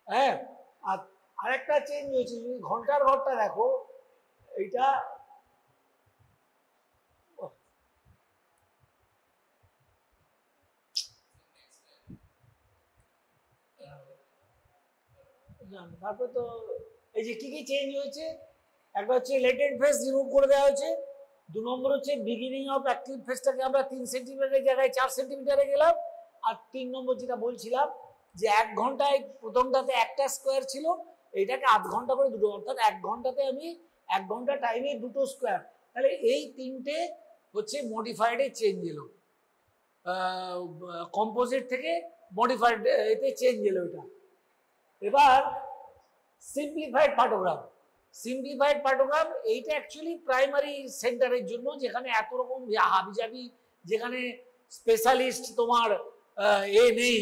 হ্যাঁ, আর আরেকটা চেঞ্জ হয়েছে, যদি ঘন্টার ঘরটা দেখো, এইটা তারপরে তো এই যে কি কি চেঞ্জ হয়েছে, একটা হচ্ছে লেটেন্ট ফেজ রিমুভ করে দেওয়া হয়েছে। 2 নম্বর হচ্ছে বিগিনিং অফ অ্যাক্টিভ ফেজটাকে আমরা 3 সেন্টিমিটারের জায়গায় 4 সেন্টিমিটারে গেলাম। আর 3 নম্বর যেটা বলছিলাম যে 1 ঘন্টায় প্রথমটাতে একটা স্কোয়ার ছিল, এইটাকে আধ ঘন্টা করে দুটো, অর্থাৎ 1 ঘন্টাতে আমি 1 ঘন্টা টাইমে 2টো স্কোয়ার। তাহলে এই 3টে হচ্ছে মডিফাইডে চেঞ্জ এলো, কম্পোজিট থেকে মডিফাইড এতে চেঞ্জ এলো এটা। এবার সিম্পলিফাইড পার্টোগ্রাফ। সিম্পলিফাইড পার্টোগ্রাফ এইটা অ্যাকচুয়ালি প্রাইমারি সেন্টারের জন্য, যেখানে এত রকম হাবিজাবি, যেখানে স্পেশালিস্ট তোমার নেই,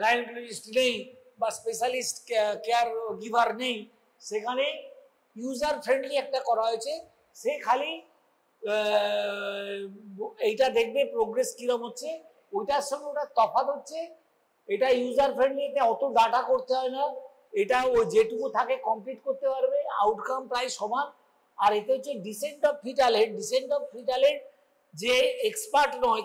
গাইনোকোলজিস্ট নেই বা স্পেশালিস্ট কেয়ার গিভার নেই, সেখানে ইউজার ফ্রেন্ডলি একটা করা হয়েছে। সে খালি এইটা দেখবে প্রোগ্রেস কিরম হচ্ছে, ওইটার সঙ্গে ওটা তফাৎ হচ্ছে, এটা ইউজার ফ্রেন্ডলিতে অত ডাটা করতে হয় না, এটা ও যেটুকু থাকে কমপ্লিট করতে পারবে, আউটকাম প্রায় সমান। আর এতে হচ্ছে descent of fetal head, dissent of fetal head যে এক্সপার্ট নয়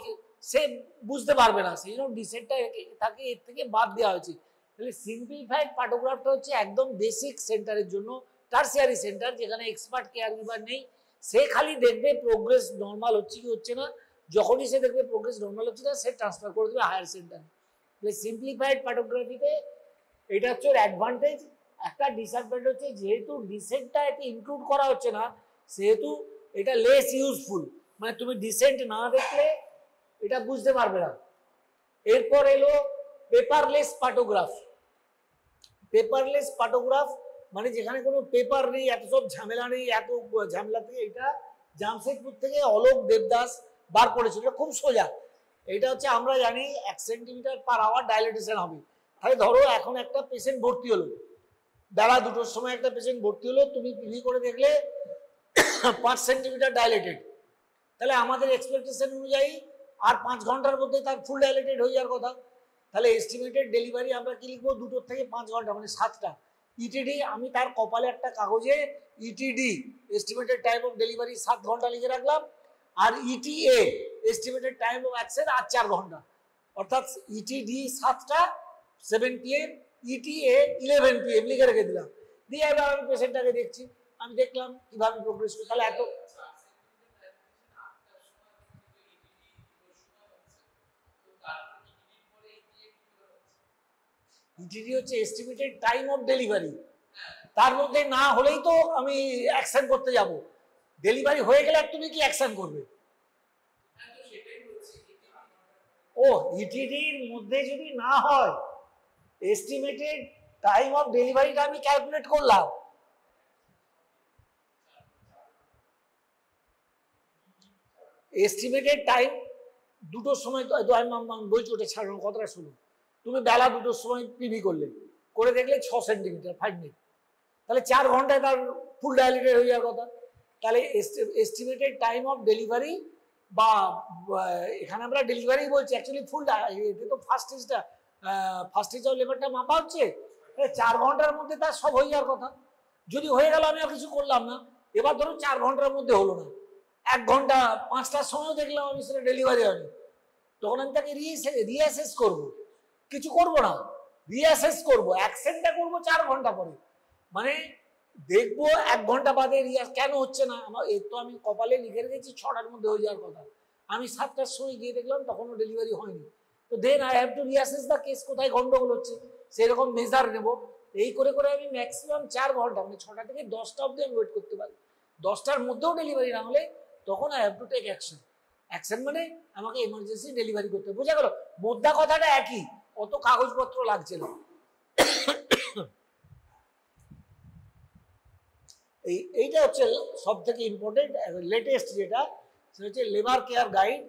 সে বুঝতে পারবে না, সেই জন্য ডিসেন্টটা তাকে এর থেকে বাদ দেওয়া হয়েছে। তাহলে সিম্পলিফাইড পার্টোগ্রাফটা হচ্ছে একদম বেসিক সেন্টারের জন্য, টারসিয়ারি সেন্টার, যেখানে এক্সপার্ট কেয়ার গিভার নেই, সে খালি দেখবে প্রোগ্রেস নর্মাল হচ্ছে কি হচ্ছে না, যখনই সে দেখবে প্রোগ্রেস নর্মাল হচ্ছে না, সে ট্রান্সফার করে দেবে হায়ার সেন্টারে। সিম্পলিফাইড পার্টোগ্রাফিতে এটা হচ্ছে ওর অ্যাডভান্টেজ। একটা ডিসঅ্যাডভান্টেজ হচ্ছে যেহেতু ডিসেন্টটা এতে ইনক্লুড করা হচ্ছে না, সেহেতু এটা লেস ইউজফুল, মানে তুমি ডিসেন্ট না দেখলে এটা বুঝতে পারবে না। এরপর এলো পেপারলেস পার্টোগ্রাফ। পেপারলেস পার্টোগ্রাফ মানে যেখানে কোনো পেপার নেই, এত সব ঝামেলা নেই, এত ঝামেলা থেকে এটা জামশেদপুর থেকে অলোক দেবদাস বার করেছিল, খুব সোজা। এটা হচ্ছে আমরা জানি 1 সেন্টিমিটার পার আওয়ার ডাইলেটেশন হবে। তাহলে ধরো এখন একটা পেশেন্ট ভর্তি হলো, বেলা 2টোর সময় একটা পেশেন্ট ভর্তি হলো, তুমি পিভি করে দেখলে 5 সেন্টিমিটার ডাইলেটেড, তাহলে আমাদের এক্সপেকটেশন অনুযায়ী আর 5 ঘন্টার মধ্যে তার ফুল ডাইলেটেড হয়ে যাওয়ার কথা। তাহলে এস্টিমেটেড ডেলিভারি আমরা কি লিখবো, 2টোর থেকে 5 ঘন্টা, মানে 7টা। ইটিডি আমি তার কপালে একটা কাগজে ETD estimated time of delivery 7 ঘন্টা লিখে রাখলাম, আর ETA estimated time of action আর 4 ঘন্টা, অর্থাৎ ইটিডি 7টা 7 PM, ইটিএ 11 PM লিখে রেখে দিলাম। দিয়ে এবার আমি পেশেন্টটাকে দেখছি, আমি দেখলাম কিভাবে প্রোগ্রেস করে। তাহলে এত ইটিডি হচ্ছে এস্টিমেটেড টাইম অফ ডেলিভারি, তার মধ্যে না হলেই তো আমি অ্যাকশন করতে যাব, ডেলিভারি হয়ে গেলে তুমি কি অ্যাকশন করবে? ও ইটিডির মধ্যে যদি না হয়, এস্টিমেটেড টাইম অফ ডেলিভারিটা আমি ক্যালকুলেট করলাম, এস্টিমেটেড টাইম 2টোর সময়, বলছি ওটা ছাড়ানো কথাটা শুনুন, তুমি বেলা 2টোর সময় পিভি করলে, করে দেখলে 6 সেন্টিমিটার 5 মিনিট, তাহলে 4 ঘন্টায় তার ফুল ডাইলেটেড হয়ে যাওয়ার কথা। তাহলে এস্টিমেটেড টাইম অফ ডেলিভারি, বা এখানে আমরা ডেলিভারি বলছি, অ্যাকচুয়ালি ফুল, এতে তো ফার্স্ট স্টেজ অফ লেবারটা মাপা হচ্ছে, 4 ঘন্টার মধ্যে তার সব হয়ে যাওয়ার কথা। যদি হয়ে গেল আমি আর কিছু করলাম না, এবার ধরো 4 ঘন্টার মধ্যে হলো না, 1 ঘন্টা 5টার সময় দেখলাম আমি সেটা ডেলিভারি হয়নি, তখন আমি তাকে রিঅ্যাসেস করব, কিছু করব না, রিঅ্যাসেস করব, অ্যাকশনটা করব 4 ঘন্টা পরে। মানে দেখবো 1 ঘন্টা বাদে কেন হচ্ছে না, আমার এর তো আমি কপালে লিখে রেখেছি 6টার মধ্যে হয়ে যাওয়ার কথা, আমি 7টার সময় গিয়ে দেখলাম তখনও ডেলিভারি হয়নি। তো then I have to reassess the case, কোথায় গন্ডগোল হচ্ছে সেরকম মেজার নেব। এই করে করে আমি ম্যাক্সিমাম 4 ঘন্টা, মানে 6টা থেকে 10টা অবধি আমি ওয়েট করতে পারি। 10টার মধ্যেও ডেলিভারি না হলে তখন I have to take action. Action মানে আমাকে এমার্জেন্সি ডেলিভারি করতে হবে। বোঝা গেল? মোদ্দা কথাটা একই, অত কাগজপত্র লাগছে না। এইটা হচ্ছে সব থেকে ইম্পর্টেন্ট লেটেস্ট যেটা, সেটা হচ্ছে লেবার কেয়ার গাইড,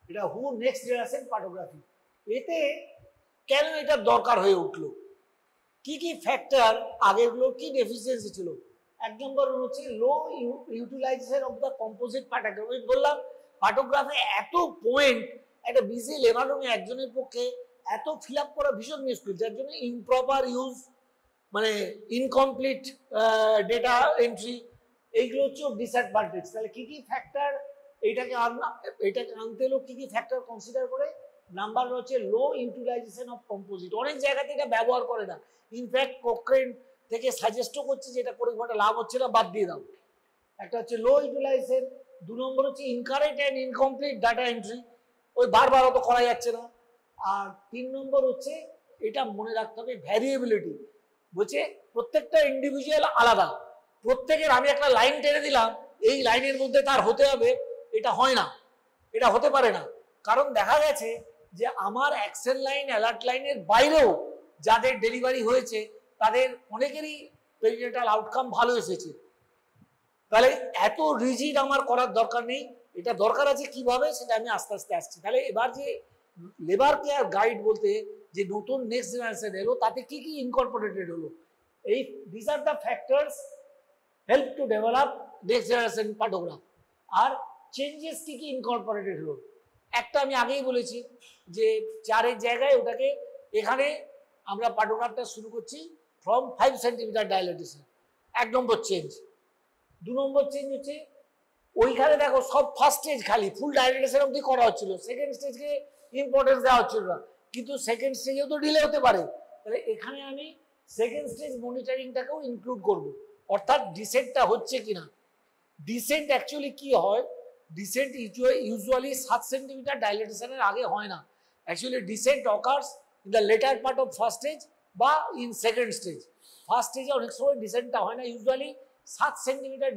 এটা হু নেক্সট জেনারেশন পার্টোগ্রাফি। এতে কেন এটা দরকার হয়ে উঠলো, কি কি ফ্যাক্টর, আগেরগুলো কি ডেফিসিয়েন্সি ছিল। 1 নম্বর হচ্ছে লো ইউটিলাইজেশন অফ দ্য কম্পোজিট পার্টোগ্রাফি। বললাম পার্টোগ্রাফি এত পয়েন্ট, একটা বিজি লেবার রুমে একজনের পক্ষে এত ফিল আপ করা ভীষণ মুশকিল, যার জন্য ইমপ্রপার ইউজ, মানে ইনকমপ্লিট ডেটা এন্ট্রি, এইগুলো হচ্ছে ডিসঅ্যাডভান্টেজ। তাহলে কি কি ফ্যাক্টর এইটাকে আনতে হলো, কি কি ফ্যাক্টর কনসিডার করে। নাম্বার হচ্ছে লো ইউটিলাইজেশন অফ কম্পোজিট, অনেক জায়গাতে এটা ব্যবহার করে না, ইনফ্যাক্ট কোক্রেন থেকে সাজেস্টও করছে যে এটা করে ঘটা লাভ হচ্ছে না, বাদ দিয়ে দাও। একটা হচ্ছে লো ইউটিলাইজেশন। 2 নম্বর হচ্ছে incorrect and incomplete data entry, ওই বারবার অত করা যাচ্ছে না। আর 3 নম্বর হচ্ছে এটা মনে রাখতে হবে ভ্যারিয়েবিলিটি, বলছে প্রত্যেকটা ইন্ডিভিজুয়াল আলাদা, প্রত্যেকের আমি একটা লাইন টেনে দিলাম এই লাইনের মধ্যে তার হতে হবে, এটা হয় না, এটা হতে পারে না। কারণ দেখা গেছে যে আমার অ্যাকশন লাইন অ্যালার্ট লাইনের বাইরেও যাদের ডেলিভারি হয়েছে তাদের অনেকেরই পেরিনেটাল আউটকাম ভালো এসেছে। তাহলে এত রিজিড আমার করার দরকার নেই, এটা দরকার আছে কিভাবে সেটা আমি আস্তে আস্তে আসছি। তাহলে এবার যে লেবার কেয়ার গাইড বলতে যে নতুন নেক্সট জেনারেশন এলো, তাতে কি কি ইনকর্পোরেটেড হলো, এই this are the factors help to develop next generation partograph. আর চেঞ্জেস কি কি ইনকর্পোরেটেড হলো, একটা আমি আগেই বলেছি যে 4-এর জায়গায় ওটাকে, এখানে আমরা পার্টোগ্রাফটা শুরু করছি ফ্রম 5 সেন্টিমিটার ডায়ালেটেশন, 1 নম্বর চেঞ্জ। 2 নম্বর চেঞ্জ হচ্ছে ওইখানে দেখো সব ফার্স্ট স্টেজ খালি, ফুল ডায়ালেটেশন অবধি করা হচ্ছিল, সেকেন্ড স্টেজকে ইম্পর্টেন্স দেওয়া হচ্ছিল না, কিন্তু সেকেন্ড স্টেজেও তো ডিলে হতে পারে। তাহলে এখানে আমি সেকেন্ড স্টেজ মনিটরিংটাকেও ইনক্লুড করব, অর্থাৎ ডিসেন্টটা হচ্ছে কিনা। ডিসেন্ট অ্যাকচুয়ালি কি হয়, ডিসেন্ট ইউজুয়ালি 7 সেন্টিমিটার ডাইলেটেশনের আগে হয় না, actually descent occurs in the latter part of first stage বা ইন সেকেন্ড স্টেজ। ফার্স্ট স্টেজে অনেক সময় ডিসেন্টটা হয় না, ইউজুয়ালি 7 সেন্টিমিটার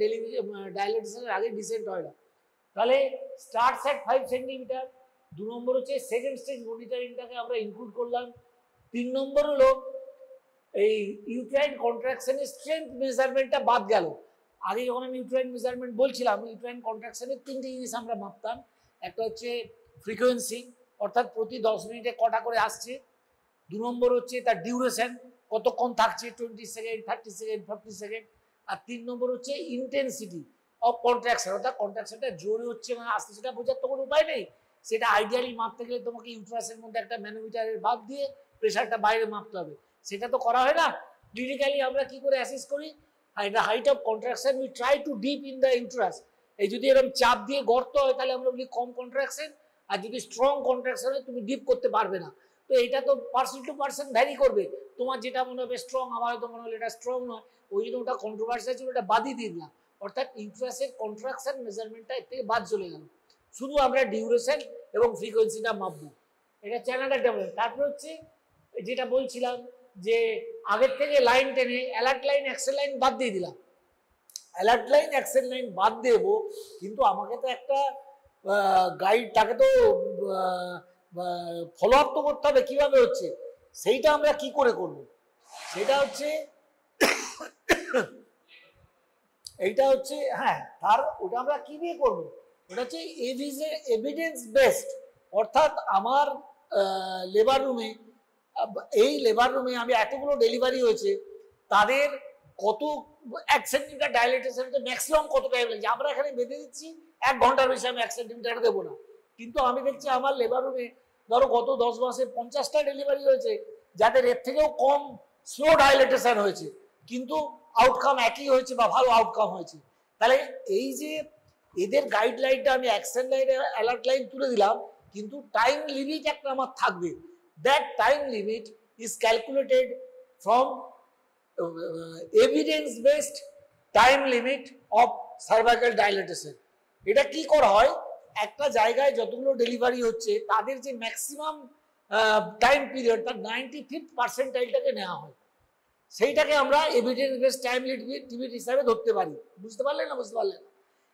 ডাইলেটেশনের আগে ডিসেন্ট হয় না। তাহলে স্টার্টস অ্যাট 5 সেন্টিমিটার। 2 নম্বর হচ্ছে সেকেন্ড স্টেজ মনিটরিংটাকে আমরা ইনক্লুড করলাম। 3 নম্বর হলো এই ইউট্রাইন কন্ট্রাকশনের স্ট্রেংথ মেজারমেন্টটা বাদ গেল। আগে যখন আমি ইউট্রাইন মেজারমেন্ট বলছিলাম, ইউট্রাইন কন্ট্রাকশনের 3টে জিনিস আমরা মাপতাম। একটা হচ্ছে ফ্রিকোয়েন্সি, অর্থাৎ প্রতি 10 মিনিটে কটা করে আসছে। 2 নম্বর হচ্ছে তার ডিউরেশন, কতক্ষণ থাকছে, 20 সেকেন্ড, 30 সেকেন্ড, 40 সেকেন্ড। আর 3 নম্বর হচ্ছে ইন্টেন্সিটি অফ কন্ট্রাকশন, অর্থাৎ কন্ট্রাকশনটা জোরে হচ্ছে না আসছে, সেটা বোঝার তো কোনো উপায় নেই। সেটা আইডিয়ালি মাপতে গেলে তোমাকে ইউট্রাসের মধ্যে একটা ম্যানোমিটারের ভাব দিয়ে প্রেশারটা বাইরে মাপতে হবে, সেটা তো করা হয় না। ক্লিনিক্যালি আমরা কি করে অ্যাসেস করি, the height of contraction we try to deep in the uterus, এই যদি এরকম চাপ দিয়ে গর্ত হয় তাহলে আমরা বলি কম কন্ট্রাকশন, আর যদি স্ট্রং কন্ট্রাকশন হয় তুমি ডিপ করতে পারবে না। তো এটা তো পার্সন টু পার্সন ভ্যারি করবে, তোমার যেটা মনে হবে স্ট্রং, আমার হয়তো মনে হলো এটা স্ট্রং নয়, ওই জন্য ওটা কন্ট্রোভার্সিয়াল ছিল, ওটা বাদই দিয়ে দিলাম। অর্থাৎ ইউট্রাসের কন্ট্রাকশন মেজারমেন্টটা এর থেকে বাদ চলে গেল, শুধু আমরা ডিউরেশন এবং ফ্রিকোয়েন্সিটা মাপবো। এটা চ্যানেলটা ডেভেলপ। তারপর হচ্ছে যেটা বলছিলাম যে আগের থেকে লাইন টেনে অ্যালার্ট লাইন অ্যাকশন লাইন বাদ দিয়ে দিলাম, অ্যালার্ট লাইন অ্যাকশন লাইন বাদ দেবো, কিন্তু আমাকে তো একটা গাইড, তাকে তো ফলো আপ তো করতে হবে কিভাবে হচ্ছে, সেইটা আমরা কি করে করব, সেটা হচ্ছে এইটা হচ্ছে হ্যাঁ, তার ওটা আমরা কি দিয়ে করবো, ওটা হচ্ছে এভিডেন্স বেসড। অর্থাৎ আমার লেবার রুমে, এই লেবার রুমে আমি এতগুলো ডেলিভারি হয়েছে, তাদের কত 1 সেন্টিমিটার ডাইলেটেশন ম্যাক্সিমাম কত টাইম লাগছে, আমরা এখানে বেঁধে দিচ্ছি 1 ঘন্টার বেশি আমি 1 সেন্টিমিটার দেবো না, কিন্তু আমি দেখছি আমার লেবার রুমে ধরো গত 10 মাসে 50টা ডেলিভারি হয়েছে যাদের এর থেকেও কম স্লো ডাইলেটেশন হয়েছে, কিন্তু আউটকাম একই হয়েছে বা ভালো আউটকাম হয়েছে। তাহলে এই যে এদের গাইডলাইনটা আমি অ্যাকশন লাইনে অ্যালার্ট লাইন তুলে দিলাম, কিন্তু টাইম লিমিট একটা আমার থাকবে। That time limit is calculated from evidence based time limit of cervical dilatation. এটা কি করা হয়, একটা জায়গায় যতগুলো ডেলিভারি হচ্ছে তাদের যে ম্যাক্সিমাম টাইম পিরিয়ড, তার 95th পার্সেন্টাইলটাকে নেওয়া হয়, সেইটাকে আমরা এভিডেন্স বেসড টাইম লিমিট হিসাবে ধরতে পারি। বুঝতে পারলেন না? বুঝতে পারলেন না?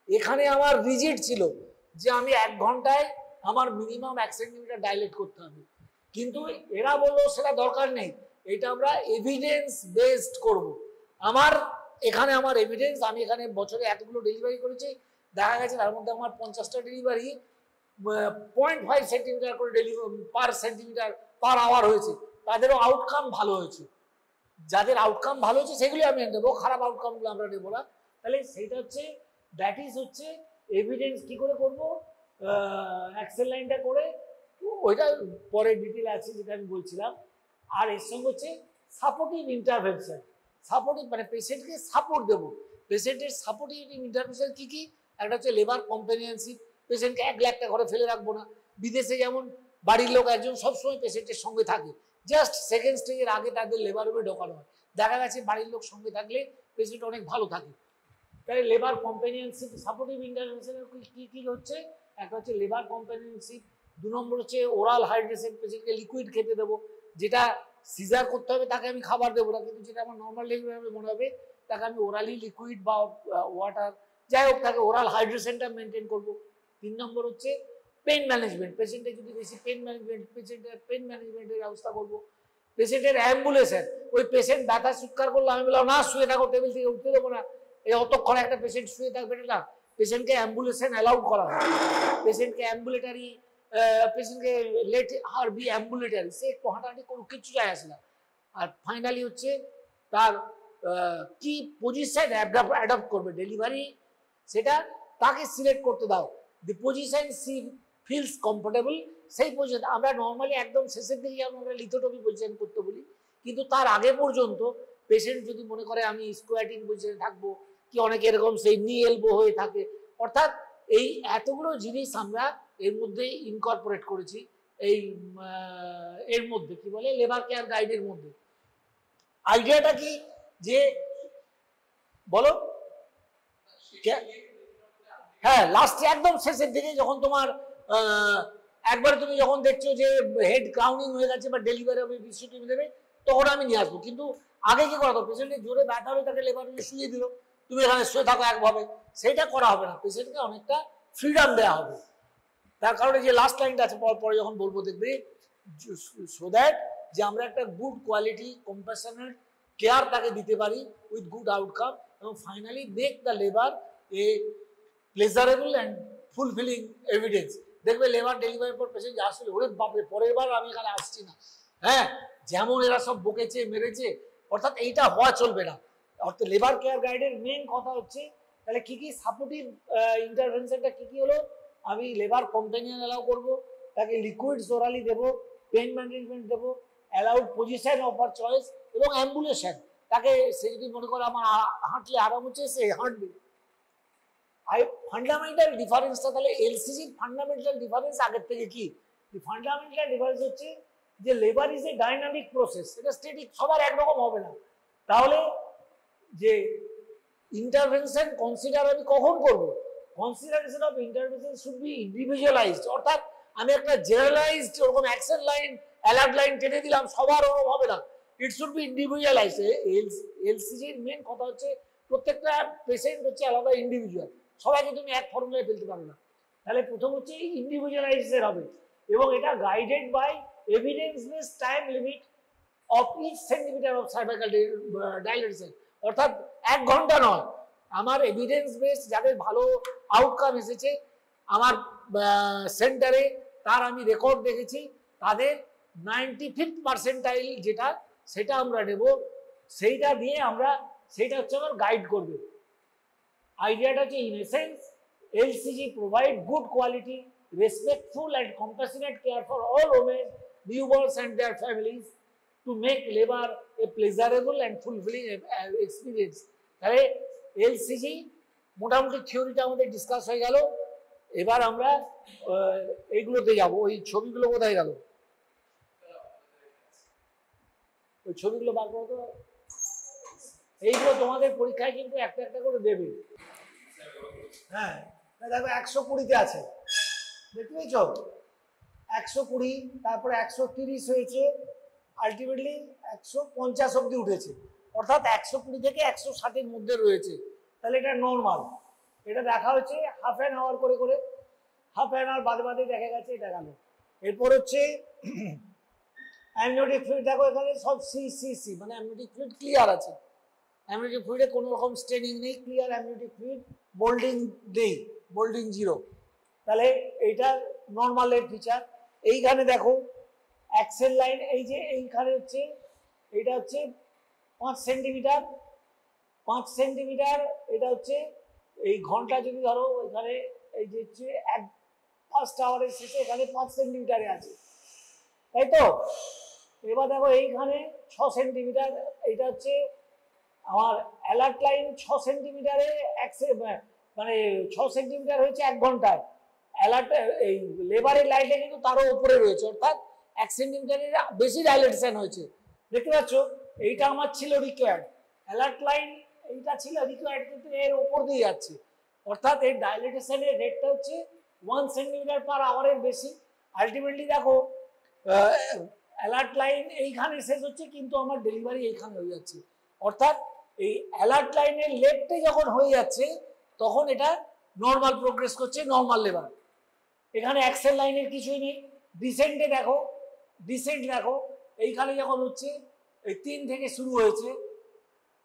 এখানে আমার রিজিড ছিল যে আমি 1 ঘন্টায় আমার মিনিমাম 1 সেন্টিমিটার ডাইলেট করতে হবে, কিন্তু এরা বললো সেটা দরকার নেই, এটা আমরা এভিডেন্স বেসড করব। আমার এখানে আমার এভিডেন্স, আমি এখানে বছরে এতগুলো ডেলিভারি করেছি, দেখা গেছে তার মধ্যে আমার 50টা ডেলিভারি 0.5 সেন্টিমিটার করে পার সেন্টিমিটার পার আওয়ার হয়েছে, তাদেরও আউটকাম ভালো হয়েছে। যাদের আউটকাম ভালো হচ্ছে সেগুলি আমি নেবো, খারাপ আউটকামগুলো আমরা নেবো না। তাহলে সেইটা হচ্ছে দ্যাট ইজ হচ্ছে এভিডেন্স। কি করে করবো, অ্যাক্সেল লাইনটা করে, ওইটা পরে ডিটেল আছে যেটা আমি বলছিলাম। আর এর সঙ্গে হচ্ছে সাপোর্টিভ ইন্টারভেনশন। সাপোর্টিভ মানে পেশেন্টকে সাপোর্ট দেবো। পেশেন্টের সাপোর্টিভ ইন্টারভেনশন কী কী, একটা হচ্ছে লেবার কম্পেনিয়নশিপ, পেশেন্টকে 1 লাখ টাকা করে ফেলে রাখবো না। বিদেশে যেমন বাড়ির লোক একজন সবসময় পেশেন্টের সঙ্গে থাকে, জাস্ট সেকেন্ড স্টেজের আগে তাদের লেবার রুমে ঢোকানো হয়, দেখা গেছে বাড়ির লোক সঙ্গে থাকলে পেশেন্ট অনেক ভালো থাকে। তাই লেবার কম্পেনিয়নশিপ, সাপোর্টিভ ইন্টারভেনশনের কী কী হচ্ছে, একটা হচ্ছে লেবার কম্পেনিয়নশিপ, 2 নম্বর হচ্ছে ওরাল হাইড্রেশন, পেশেন্টকে লিকুইড খেতে দেবো, যেটা সিজার করতে হবে তাকে আমি খাবার দেবো না, কিন্তু যেটা আমার নর্মাল ডেলিভারি মনে হবে তাকে আমি ওরালি লিকুইড বা ওয়াটার যাই হোক তাকে ওরাল হাইড্রেশনটা মেনটেন করবো। 3 নম্বর হচ্ছে পেন ম্যানেজমেন্ট, পেশেন্টের যদি বেশি পেন ম্যানেজমেন্টের ব্যবস্থা করবো। পেশেন্টের অ্যাম্বুলেশন, ওই পেশেন্ট ব্যথা চিৎকার করলো, আমি বললাম না শুয়ে থাকো, টেবিল থেকে উঠতে দেবো না, এই অতক্ষণ একটা পেশেন্ট শুয়ে থাকবে না, পেশেন্টকে অ্যাম্বুলেশন অ্যালাউড করা হয়, পেশেন্টকে অ্যাম্বুলেটারি, পেশেন্টকে লেট হার বি অ্যাম্বুলেটারি, সে একটু হাঁটাহাঁটি করুক, কিচ্ছু যায় আসে না। আর ফাইনালি হচ্ছে তার কি পজিশন অ্যাডপ্ট করবে ডেলিভারি, সেটা তাকে সিলেক্ট করতে দাও। The position she feels comfortable, সেই পজিশন আমরা নর্মালি একদম শেষের দিকে আমরা লিথোটমি পজিশন করতে বলি, কিন্তু তার আগে পর্যন্ত পেশেন্ট যদি মনে করে আমি স্কোয়াটিং পজিশনে থাকবো, কি অনেকে এরকম সেই নি এলবো হয়ে থাকে, অর্থাৎ এই এতগুলো জিনিস আমরা এর মধ্যে ইনকর্পোরেট করেছি, এই এর মধ্যে কি বলে লেবার কেয়ার গাইডের মধ্যে। আইডিয়াটা কি যে বলো, হ্যাঁ লাস্টে একদম শেষের দিকে যখন তোমার একবার তুমি যখন দেখছো যে হেড ক্রাউনিং হয়ে গেছে বা ডেলিভারি হবে বিশ্বটিভি দেবে, তখন আমি নিয়ে আসবো। কিন্তু আগে কি করা, পেশেন্টের জোরে ব্যথা হলে তাকে লেবার রুমে শুয়ে দিল, তুমি এখানে শুয়ে থাকো একভাবে, সেইটা করা হবে না, পেশেন্টকে অনেকটা ফ্রিডম দেওয়া হবে। তার কারণে যে লাস্ট লাইনটা আছে পরে যখন বলবো দেখবে, সো দ্যাট যে আমরা একটা গুড কোয়ালিটি কম্প্যাশনেট কেয়ার তাকে দিতে পারি উইথ গুড আউটকাম, এবং finally make the labour a pleasurable and fulfilling evidence. দেখবে লেবার ডেলিভারি পর পেশেন্ট আসলে ওরে বাপরে পরের বার আমি এখানে আসছি না, হ্যাঁ যেমন এরা সব বকেছে মেরেছে, অর্থাৎ এইটা হওয়া চলবে না। অর্থাৎ লেবার কেয়ার গাইডের মেন কথা হচ্ছে তাহলে কি কি সাপোর্টিভ ইন্টারভেনশনটা কি কি হলো, আমি লেবার কম্পেনিয়ন অ্যালাউ করবো, তাকে লিকুইডস ওরালি দেবো, পেন ম্যানেজমেন্ট দেবো, allowed position of her choice, এবং অ্যাম্বুলেশন, তাকে সে যদি মনে করে আমার হাঁটলে আরাম হচ্ছে সে হাঁটবে। ফান্ডামেন্টাল ডিফারেন্সটা তাহলে এলসিজির ফান্ডামেন্টাল ডিফারেন্স আগের থেকে কি, ফান্ডামেন্টাল ডিফারেন্স হচ্ছে যে labour is a dynamic process, এটা স্ট্যাটিক সবার একরকম হবে না। তাহলে যে ইন্টারভেনশন কনসিডার আমি কখন করব, consideration of intervention should be individualised, অর্থাৎ আমি একটা জেনারেলাইজড ওরকম অ্যাকশন লাইন অ্যালার্ট লাইন টেনে দিলাম সবার ওরকম হবে না, ইট শুড বি ইন্ডিভিজুয়ালাইজড। এলসিজির মেন কথা হচ্ছে প্রত্যেকটা পেশেন্ট হচ্ছে আলাদা ইন্ডিভিজুয়াল, সবাইকে তুমি এক ফর্মুলায় ফেলতে পারো না। তাহলে প্রথম হচ্ছে ইন্ডিভিজুয়ালাইজেশন হবে, এবং এটা guided by evidence based time limit of each centimeter of cervical dilatation, অর্থাৎ 1 ঘন্টা নয়, আমার এভিডেন্স বেসড যাদের ভালো আউটকাম এসেছে আমার সেন্টারে, তার আমি রেকর্ড দেখেছি, তাদের 95th পার্সেন্টাইল যেটা সেটা আমরা নেব, সেইটা দিয়ে আমরা সেইটা হচ্ছে আমার গাইড করবে। আইডিয়াটা হচ্ছে in essence LCG provide good quality respectful and compassionate care for all women, newborns and their families to make labour a pleasurable and fulfilling experience. তাহলে এলসিজি মোটামুটি থিওরিটা আমাদের ডিসকাস হয়ে গেল। এবার আমরা এইগুলোতে যাব। ওই ছবিগুলো কোথায় গেল? ওই ছবিগুলো বার করো তো। এইগুলো তোমাদের পরীক্ষায় কিন্তু একটা একটা করে দেবে। হ্যাঁ দেখো 120-তে আছে, দেখতে পেয়েছ? 120, তারপরে 130 হয়েছে, আলটিমেটলি 150 অব্দি উঠেছে, অর্থাৎ 120 থেকে 160-এর মধ্যে রয়েছে। তাহলে এটা নর্মাল। এটা দেখা হচ্ছে হাফ অ্যান আওয়ার করে করে, হাফ অ্যান আওয়ার বাদে বাদে দেখা গেছে এটা গেল। এরপর হচ্ছে অ্যামনিওটিক ফ্লুইড, দেখো এখানে সব সি সি সি, মানে অ্যামনিওটিক ফ্লুইড ক্লিয়ার আছে। অ্যামনিওটিক ফ্লুইডে কোনো রকম স্টেনিং নেই, ক্লিয়ার অ্যামনিওটিক ফ্লুইড, বোল্ডিং নেই, বোল্ডিং 0। তাহলে এইটা নর্মালের ফিচার। এইখানে দেখো অ্যাক্সেল লাইন, এই যে এইখানে হচ্ছে, এইটা হচ্ছে 5 সেন্টিমিটার, 5 সেন্টিমিটার। এটা হচ্ছে এই ঘন্টা যদি ধরো এখানে এই যে হচ্ছে ফার্স্ট আওয়ারের শেষে এখানে 5 সেন্টিমিটারে আছে, তাই তো? এবার দেখো এইখানে 6 সেন্টিমিটার, এটা হচ্ছে আমার অ্যালার্ট লাইন 6 সেন্টিমিটারে, মানে 6 সেন্টিমিটার হয়েছে 1 ঘন্টায়। অ্যালার্ট এই লেবারের লাইনটা কিন্তু তারও উপরে রয়েছে, অর্থাৎ 1 সেন্টিমিটারের বেশি ডাইলেটেশন হয়েছে। দেখতে পাচ্ছ? এইটা আমার ছিল রিকোয়ার্ড, অ্যালার্ট লাইন এইটা ছিল রিকোয়ার্ড, কিন্তু এর উপর দিয়ে যাচ্ছে, অর্থাৎ এর ডাইলেটেশনের রেটটা হচ্ছে 1 সেন্টিমিটার পার আওয়ারের বেশি। আলটিমেটলি দেখো অ্যালার্ট লাইন এইখানে শেষ হচ্ছে, কিন্তু আমার ডেলিভারি এইখানে হয়ে যাচ্ছে, অর্থাৎ এই অ্যালার্ট লাইনের লেফটে যখন হয়ে যাচ্ছে তখন এটা নর্মাল প্রোগ্রেস করছে, নর্মাল লেবার। এখানে অ্যাক্সেল লাইনের কিছুই নেই। ডিসেন্টে দেখো, ডিসেন্ট দেখো এইখানে যখন হচ্ছে এই 3 থেকে শুরু হয়েছে,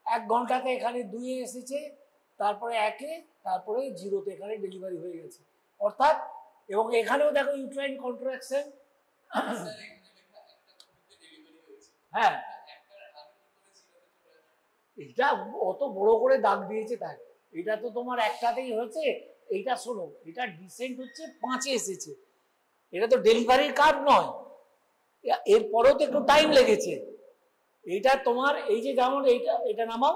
1 ঘন্টাতে এখানে 2-এ এসেছে, তারপরে 1-এ, তারপরে 0-তে এখানে ডেলিভারি হয়ে গেছে, অর্থাৎ। এবং এখানেও দেখো ইউট্রাইন কন্ট্রাকশন। হ্যাঁ, এটা অত বড় করে দাগ দিয়েছে তাই, এটা তো তোমার একটাতেই হয়েছে। এইটা শোনো, এটা ডিসেন্ট হচ্ছে 5-এ এসেছে, এটা তো ডেলিভারির কার্ভ নয়, এরপরেও তো একটু টাইম লেগেছে। এইটা তোমার এই যে যেমন এইটা, এটা নামাও,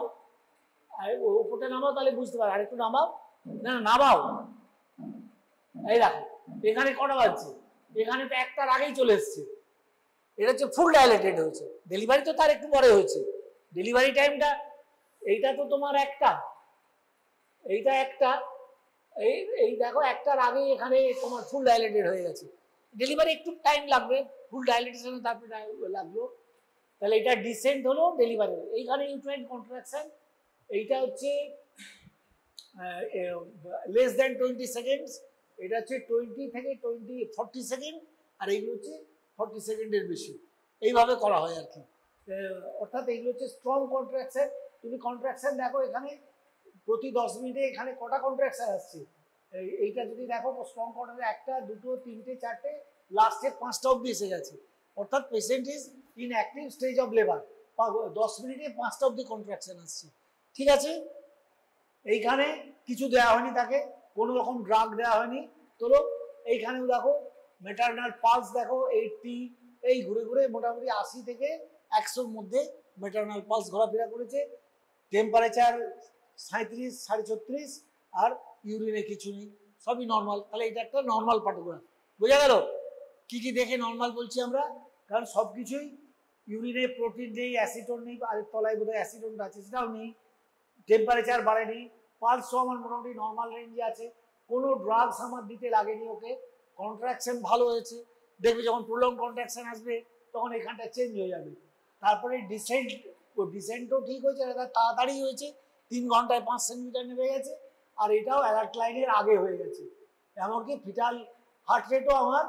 আর ওপরটা নামাও, তাহলে বুঝতে পারো। আর একটু নামাও, না নামাও, এই দেখো এখানে কটা বাজছে, এখানে তো 1টার আগেই চলে এসছে, এটা হচ্ছে ফুল ডাইলেটেড হয়েছে। ডেলিভারি তো তার একটু পরে হয়েছে, ডেলিভারি টাইমটা এইটা তো তোমার 1টা, এইটা 1টা, এই দেখো 1টার আগেই এখানে তোমার ফুল ডাইলেটেড হয়ে গেছে। ডেলিভারি একটু টাইম লাগবে, ফুল ডাইলেটেশনে তারপরে লাগলো। তাহলে এটা ডিসেন্ট হলো, ডেলিভারি হলো। এইখানে ইউট্রাইন কন্ট্রাকশন, এইটা হচ্ছে লেস দ্যান 20 সেকেন্ডস, এটা হচ্ছে 20 থেকে 40 সেকেন্ড, আর এইগুলো হচ্ছে 40 সেকেন্ডের বেশি। এইভাবে করা হয় আর কি, অর্থাৎ এইগুলো হচ্ছে স্ট্রং কন্ট্রাকশন। তুমি কন্ট্রাকশন দেখো এখানে প্রতি 10 মিনিটে এখানে কটা কন্ট্রাকশন আসছে, এইটা যদি দেখো স্ট্রং কন্ট্রাকশন 1টা, 2টো, 3টে, 4টে, লাস্টে 5টা অব্দি এসে গেছে, অর্থাৎ patient is in active stage of labour. 10 মিনিটে 5টা অব্দি কন্ট্রাকশন আসছে, ঠিক আছে? এইখানে কিছু দেওয়া হয়নি তাকে, কোনো রকম ড্রাগ দেওয়া হয়নি। তোলো এইখানেও দেখো মেটারনাল পালস দেখো 80, এই ঘুরে ঘুরে মোটামুটি 80 থেকে 100-র মধ্যে মেটারনাল পালস ঘোরাফেরা করেছে। টেম্পারেচার 37, 36, আর ইউরিনে কিছু নেই, সবই নর্মাল। তাহলে এটা একটা নর্মাল পার্টোগ্রাফ, বোঝা গেল? কি কি দেখে নর্মাল বলছি আমরা, কারণ সব কিছুই, ইউরিনে প্রোটিন নেই, অ্যাসিটোন নেই, আর তলায় বোধহয় অ্যাসিটোনটা আছে সেটাও নেই, টেম্পারেচার বাড়েনি, পালসও আমার মোটামুটি নর্মাল রেঞ্জে আছে, কোনো ড্রাগস আমার দিতে লাগেনি ওকে, কন্ট্রাকশন ভালো হয়েছে। দেখবে যখন প্রলং কন্ট্রাকশন আসবে তখন এখানটা চেঞ্জ হয়ে যাবে। তারপরে ডিসেন্টও ঠিক হয়েছে, এটা তাড়াতাড়ি হয়েছে, 3 ঘন্টায় 5 সেন্টিমিটার নেমে গেছে, আর এটাও অ্যালার্ট লাইনের আগে হয়ে গেছে। এমনকি ফিটাল হার্ট রেটও আমার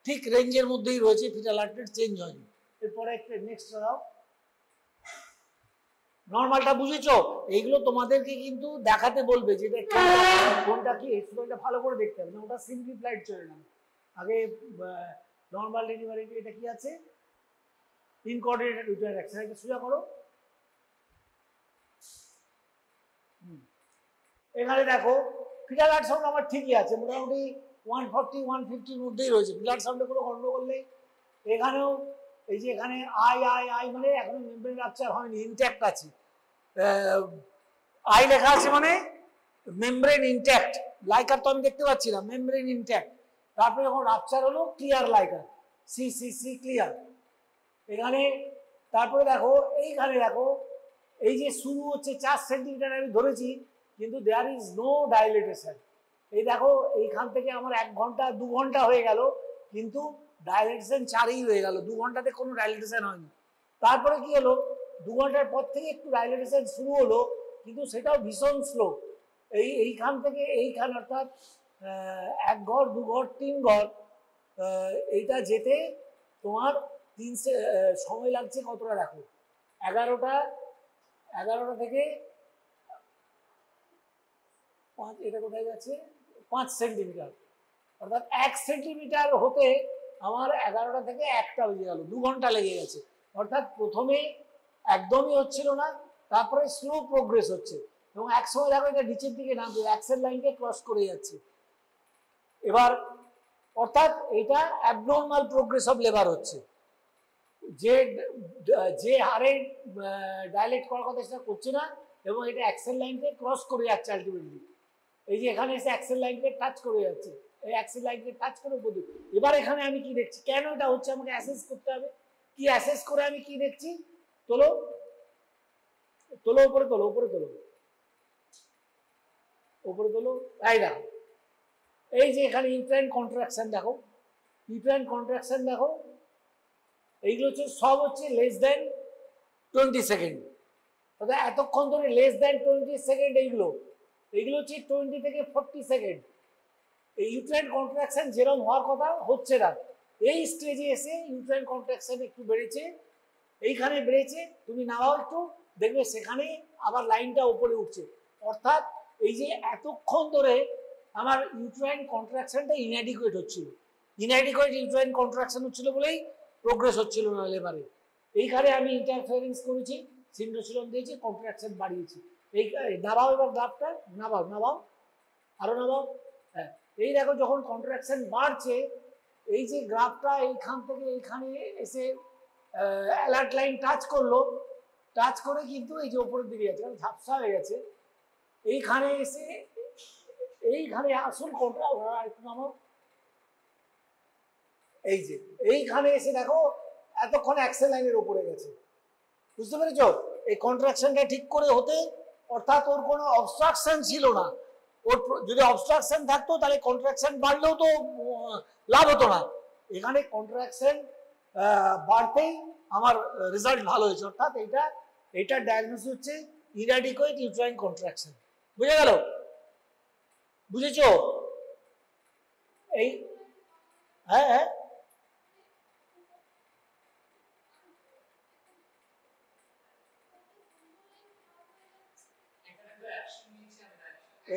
ঠিক রেঞ্জের মধ্যেই রয়েছে, ফিটাল হার্ট রেট চেঞ্জ হয়নি। এরপরে নেক্সট দাও, নর্মালটা বুঝেছো? এইগুলো তোমাদেরকে কিন্তু দেখাতে বলবে যে কোনটা কি, এটা ভালো করে দেখতে হবে না, ওটা সিম্পলিফাইড চলে না। আগে নর্মাল ডেলিভারি, এটা কি আছে, ইনকোঅর্ডিনেটেড ইউটেরাইন অ্যাকশন, এটা সোজা করো। এখানে দেখো ফিটাল হার্ট সাউন্ড আমার ঠিকই আছে, মোটামুটি 140, 150-র মধ্যেই রয়েছে, ফিটাল সাউন্ডে কোনো গন্ডগোল নেই। এখানেও এই যে এখানে আই আই আই মানে এখনো মেমব্রেন রাপচার হয়নি, ইনট্যাক্ট আছে। আই লেখা আছে মানে মেমব্রেন ইনট্যাক্ট, লাইকার তো আমি দেখতে পাচ্ছি না, মেমব্রেন ইনট্যাক্ট। তারপরে যখন রাপচার হলো ক্লিয়ার লাইকার, সি সি সি ক্লিয়ার। এখানে তারপরে দেখো এইখানে দেখো এই যে শুরু হচ্ছে 4 সেন্টিমিটার আমি ধরেছি, কিন্তু দেয়ার ইজ নো ডাইলেটেশন। এই দেখো এইখান থেকে আমার 1 ঘন্টা 2 ঘন্টা হয়ে গেল, কিন্তু ডাইলেটেশন 4ই হয়ে গেল, 2 ঘন্টাতে কোনো ডাইলেটেশন হয়নি। তারপরে কি হলো, 2 ঘন্টার পর থেকে একটু ডাইলেটেশন শুরু হলো, কিন্তু সেটাও ভীষণ স্লো। এইখান থেকে এইখান অর্থাৎ 1 ঘর 2 ঘর 3 ঘর এইটা যেতে তোমার সময় লাগছে কতটা দেখো, 11টা থেকে 5, এটা কোথায় যাচ্ছে 5 সেন্টিমিটার, অর্থাৎ 1 সেন্টিমিটার হতে আমার 11টা থেকে 1টা বেজে গেল, 2 ঘন্টা লেগে গেছে। অর্থাৎ প্রথমে একদমই হচ্ছিল না, তারপরে স্লো প্রোগ্রেস হচ্ছে, এবং এক সময় দেখো এটা নিচের দিকে নামছে, অ্যাক্সেল লাইনকে ক্রস করে যাচ্ছে। এবার অর্থাৎ এটা অ্যাবনর্মাল প্রোগ্রেস অফ লেবার হচ্ছে, যে হারে ডাইলেক্ট করার কথা সেটা করছে না, এবং এটা অ্যাক্সেল লাইনকে ক্রস করে যাচ্ছে আলটিমেটলি। এই যে এখানে এসে অ্যাক্সেল লাইনকে টাচ করে যাচ্ছে, এই অ্যাক্সেল লাইনকে টাচ করে বলি। এবার এখানে আমি কি দেখছি, কেন এটা হচ্ছে আমাকে অ্যাসেস করতে হবে। কি অ্যাসেস করে আমি কি দেখছি, তোলো তোলো উপরে তোলো, উপরে তোলো, উপরে তোলো। এই দেখো এই যে এখানে ইউট্রাইন কন্ট্রাকশন দেখো, ইউট্রাইন কন্ট্রাকশন দেখো, এইগুলো হচ্ছে সব হচ্ছে লেস দেন 20 সেকেন্ড, অর্থাৎ এতক্ষণ ধরে লেস দেন 20 সেকেন্ড, এইগুলো হচ্ছে 20 থেকে 40 সেকেন্ড। এই ইউট্রাইন কন্ট্রাকশন যেরকম হওয়ার কথা হচ্ছে না, এই স্টেজে এসে ইউট্রাইন কন্ট্রাকশন একটু বেড়েছে, এইখানে বেড়েছে, তুমি নাও একটু দেখবে সেখানে আবার লাইনটা উপরে উঠছে। অর্থাৎ এই যে এতক্ষণ ধরে আমার ইউট্রাইন কন্ট্রাকশনটা ইনঅ্যাডিকুয়েট হচ্ছিল, ইনঅ্যাডিকুয়েট ইউট্রাইন কন্ট্রাকশন হচ্ছিল বলেই প্রোগ্রেস হচ্ছিল না লেবারে। এইখানে আমি ইন্টারফারেন্স করেছি, সিন্ড্রোসিলন দিয়েছি, কন্ট্রাকশন বাড়িয়েছি। এই নামাও এবার গ্রাফটা, নামাও নামাও, আরো নামাও। হ্যাঁ, এই দেখো যখন কন্ট্রাকশন বাড়ছে, এই যে গ্রাফটা এইখান থেকে এইখানে এসে অ্যালার্ট লাইন টাচ করলো, টাচ করে কিন্তু এই যে উপরের দিকে যাচ্ছে, ঝাপসা হয়ে গেছে। এইখানে এসে এইখানে আসল কন্ট্রাক্ট নামাও, এই যে এইখানে এসে দেখো এতক্ষণ অ্যাক্সেল লাইনের উপরে গেছে, বুঝতে পেরেছ? এই কন্ট্রাকশনটা ঠিক করে হতে, অর্থাৎ ওর কোনো অবস্ট্রাকশন ছিল না। ওর যদি অবস্ট্রাকশন থাকতো তাহলে কন্ট্রাকশন বাড়লেও তো লাভ হতো না। এখানে কন্ট্রাকশন বাড়তেই আমার রেজাল্ট ভালো হয়েছে, অর্থাৎ এইটা ডায়াগনোসিস হচ্ছে ইনঅ্যাডিকুয়েট ইউট্রাইন কন্ট্রাকশন। বুঝে গেল? বুঝেছ? এই হ্যাঁ হ্যাঁ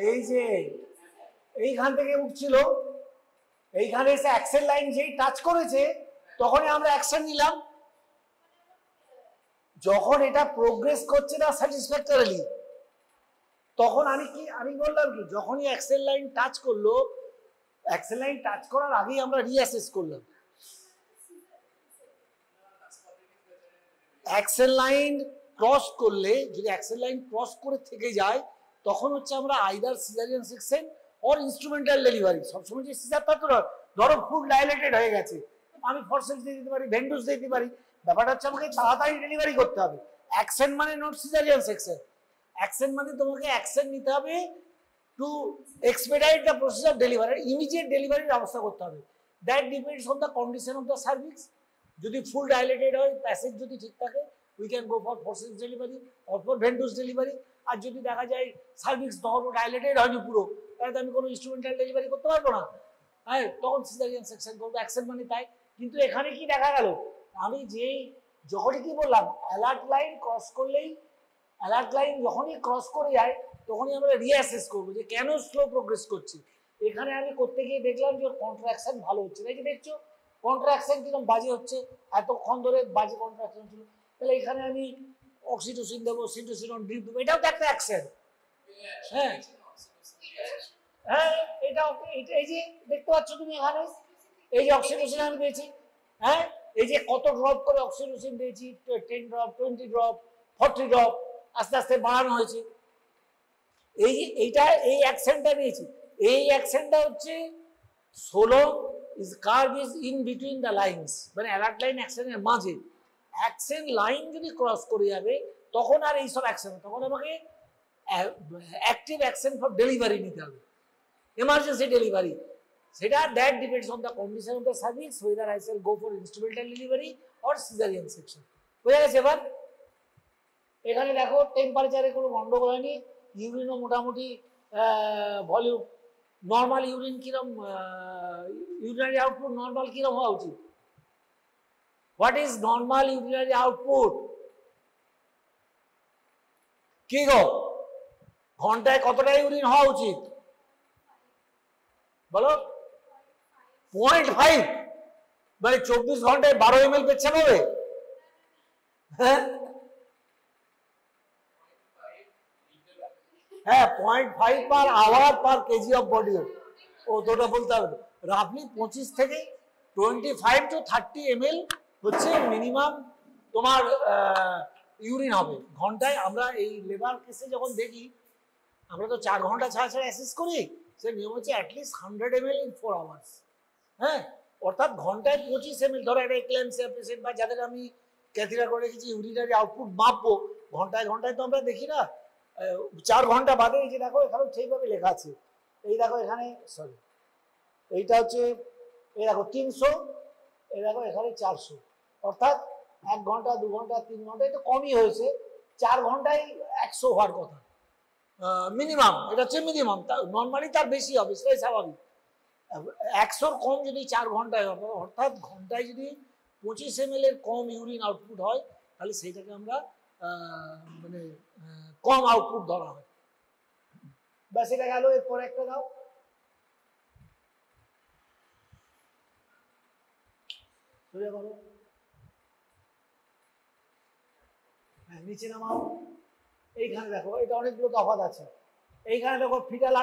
এই যে এইখান থেকে উঠছিল, এইখানে এসে অ্যাক্সেল লাইন যেই টাচ করেছে তখনই আমরা অ্যাকশন নিলাম। যখন এটা প্রোগ্রেস করছে না স্যাটিসফ্যাক্টরিলি, তখন আমি বললাম কি, যখনই অ্যাক্সেল লাইন টাচ করলো, অ্যাক্সেল লাইন টাচ করার আগেই আমরা রিঅ্যাসেস করলাম। অ্যাক্সেল লাইন ক্রস করলে, যদি অ্যাক্সেল লাইন ক্রস করে থেকে যায়, তখন হচ্ছে আমরা either caesarean section or instrumental delivery. সবসময় যে সিজারটা তো ধরো ফুল ডাইলেটেড হয়ে গেছে, আমি ফরসেপস দিয়ে দিতে পারি, ভেন্ডুস দিয়ে দিতে পারি, ব্যাপারটা হচ্ছে আমাকে তাড়াতাড়ি ডেলিভারি করতে হবে। অ্যাকশন মানে নট সিজারিয়ান সেকশন, অ্যাকশন মানে তোমাকে অ্যাকশন নিতে হবে to expedite the process of delivery, immediate ডেলিভারির ব্যবস্থা করতে হবে। That depends on the condition of the service. যদি ফুল ডাইলেটেড হয়, প্যাসেজ যদি ঠিক থাকে, we can go for forceps delivery or for ventouse delivery. আর যদি দেখা যায় সার্ভিস ধরো ডাইলেটেড হয়নি পুরো, তাহলে আমি কোনো ইনস্ট্রুমেন্টাল ডেলিভারি করতে পারবো না, হ্যাঁ, তখন সিজারিয়ান সেকশন করবো। অ্যাকশন মানে তাই। কিন্তু এখানে কি দেখা গেল, আমি যখনই কি বললাম, অ্যালার্ট লাইন ক্রস করলেই, অ্যালার্ট লাইন যখনই ক্রস করে যায় তখনই আমরা রিঅ্যাসেস করবো যে কেন স্লো প্রোগ্রেস করছি। এখানে আমি করতে গিয়ে দেখলাম যে কন্ট্রাকশন ভালো হচ্ছে, নাকি দেখছো কন্ট্রাকশন কিরকম বাজে হচ্ছে, এতক্ষণ ধরে বাজে কন্ট্রাকশন ছিল। তাহলে এখানে আমি অক্সিটোসিন দেবো, সিটোসিন ড্রিপ দেবো, এটাও তো একটা অ্যাকশন। হ্যাঁ হ্যাঁ, এই যে দেখতে পাচ্ছ তুমি এখানে, এই যে অক্সিটোসিন আমি দিয়েছি, হ্যাঁ, এই যে কত ড্রপ করে অক্সিটোসিন দিয়েছি, 10 ড্রপ, 20 ড্রপ, 40 ড্রপ, আস্তে আস্তে বাড়ানো হয়েছে। এইটা এই অ্যাকসেন্টটা নিয়েছি, এই অ্যাকসেন্টটা হচ্ছে solo is curve is in between the lines, মানে অ্যালার্ট লাইন অ্যাকসেন্টের মাঝে। অ্যাকসেন্ট লাইন যদি ক্রস করে যাবে তখন আর এইসব অ্যাকসেন্ট, তখন আমাকে অ্যাক্টিভ অ্যাকসেন্ট ফর ডেলিভারি নিতে হবে, এমার্জেন্সি ডেলিভারি। সেটা that depends on the condition of the service, weather I shall go for instrumental delivery or caesarean section. বোঝা গেছে এবার? এখানে দেখো টেম্পারেচারে কোনো গন্ডগোল হয়নি, ইউরিনও মোটামুটি ভলিউম নর্মাল, ইউরিন কিরম ইউরিনারি আউটপুট নর্মাল কিরম হওয়া উচিত? What is normal urinary output? কি গো, ঘন্টায় কতটা ইউরিন হওয়া উচিত বলো? 0.5, মানে 24 ঘন্টায় 12 ml পেচ্ছাপ হবে? হ্যাঁ, 0.5 per hour per kg of body weight. ও তোটা বলতে হবে, রাফলি 25 থেকে 25 to 30 ml হচ্ছে মিনিমাম তোমার ইউরিন হবে ঘন্টায়। আমরা এই লেবার কেসে যখন দেখি, আমরা তো 4 ঘন্টা ছাড়া ছাড়া অ্যাসেস করি, সে নিয়ম হচ্ছে অ্যাটলিস্ট 100 ml in 4 hours। হ্যাঁ, অর্থাৎ ঘন্টায় 25 ml। ধরো একটা এক্লেমসিয়া পেশেন্ট বা যাদের আমি ক্যাথিটার করে রেখেছি, ইউরিনারি আউটপুট মাপবো ঘন্টায় ঘন্টায়, তো আমরা দেখি না 4 ঘন্টা বাদে। এই যে দেখো এখানে সেইভাবে লেখা আছে, এই দেখো এখানে, সরি এইটা হচ্ছে, এই দেখো 300, এই দেখো এখানে 400, অর্থাৎ 1 ঘন্টা 2 ঘন্টা 3 ঘন্টা, এটা কমই হয়েছে। 4 ঘন্টায় 100 হওয়ার কথা মিনিমাম, এটা হচ্ছে মিনিমাম। নর্মালি তার বেশি হবে, সেটাই স্বাভাবিক। 100-র কম যদি 4 ঘন্টায় হবে, অর্থাৎ ঘন্টায় যদি 25 ml এর কম ইউরিন আউটপুট হয়, তাহলে সেইটাকে আমরা মানে কম আউটপুট ধরা হয়। বা সেটা গেল। এরপরে একটা দাও, করো, হ্যাঁ নিচে নামাও। এইখানে দেখো, এটা অনেকগুলো তফাৎ আছে। এইখানে দেখো ফিটাল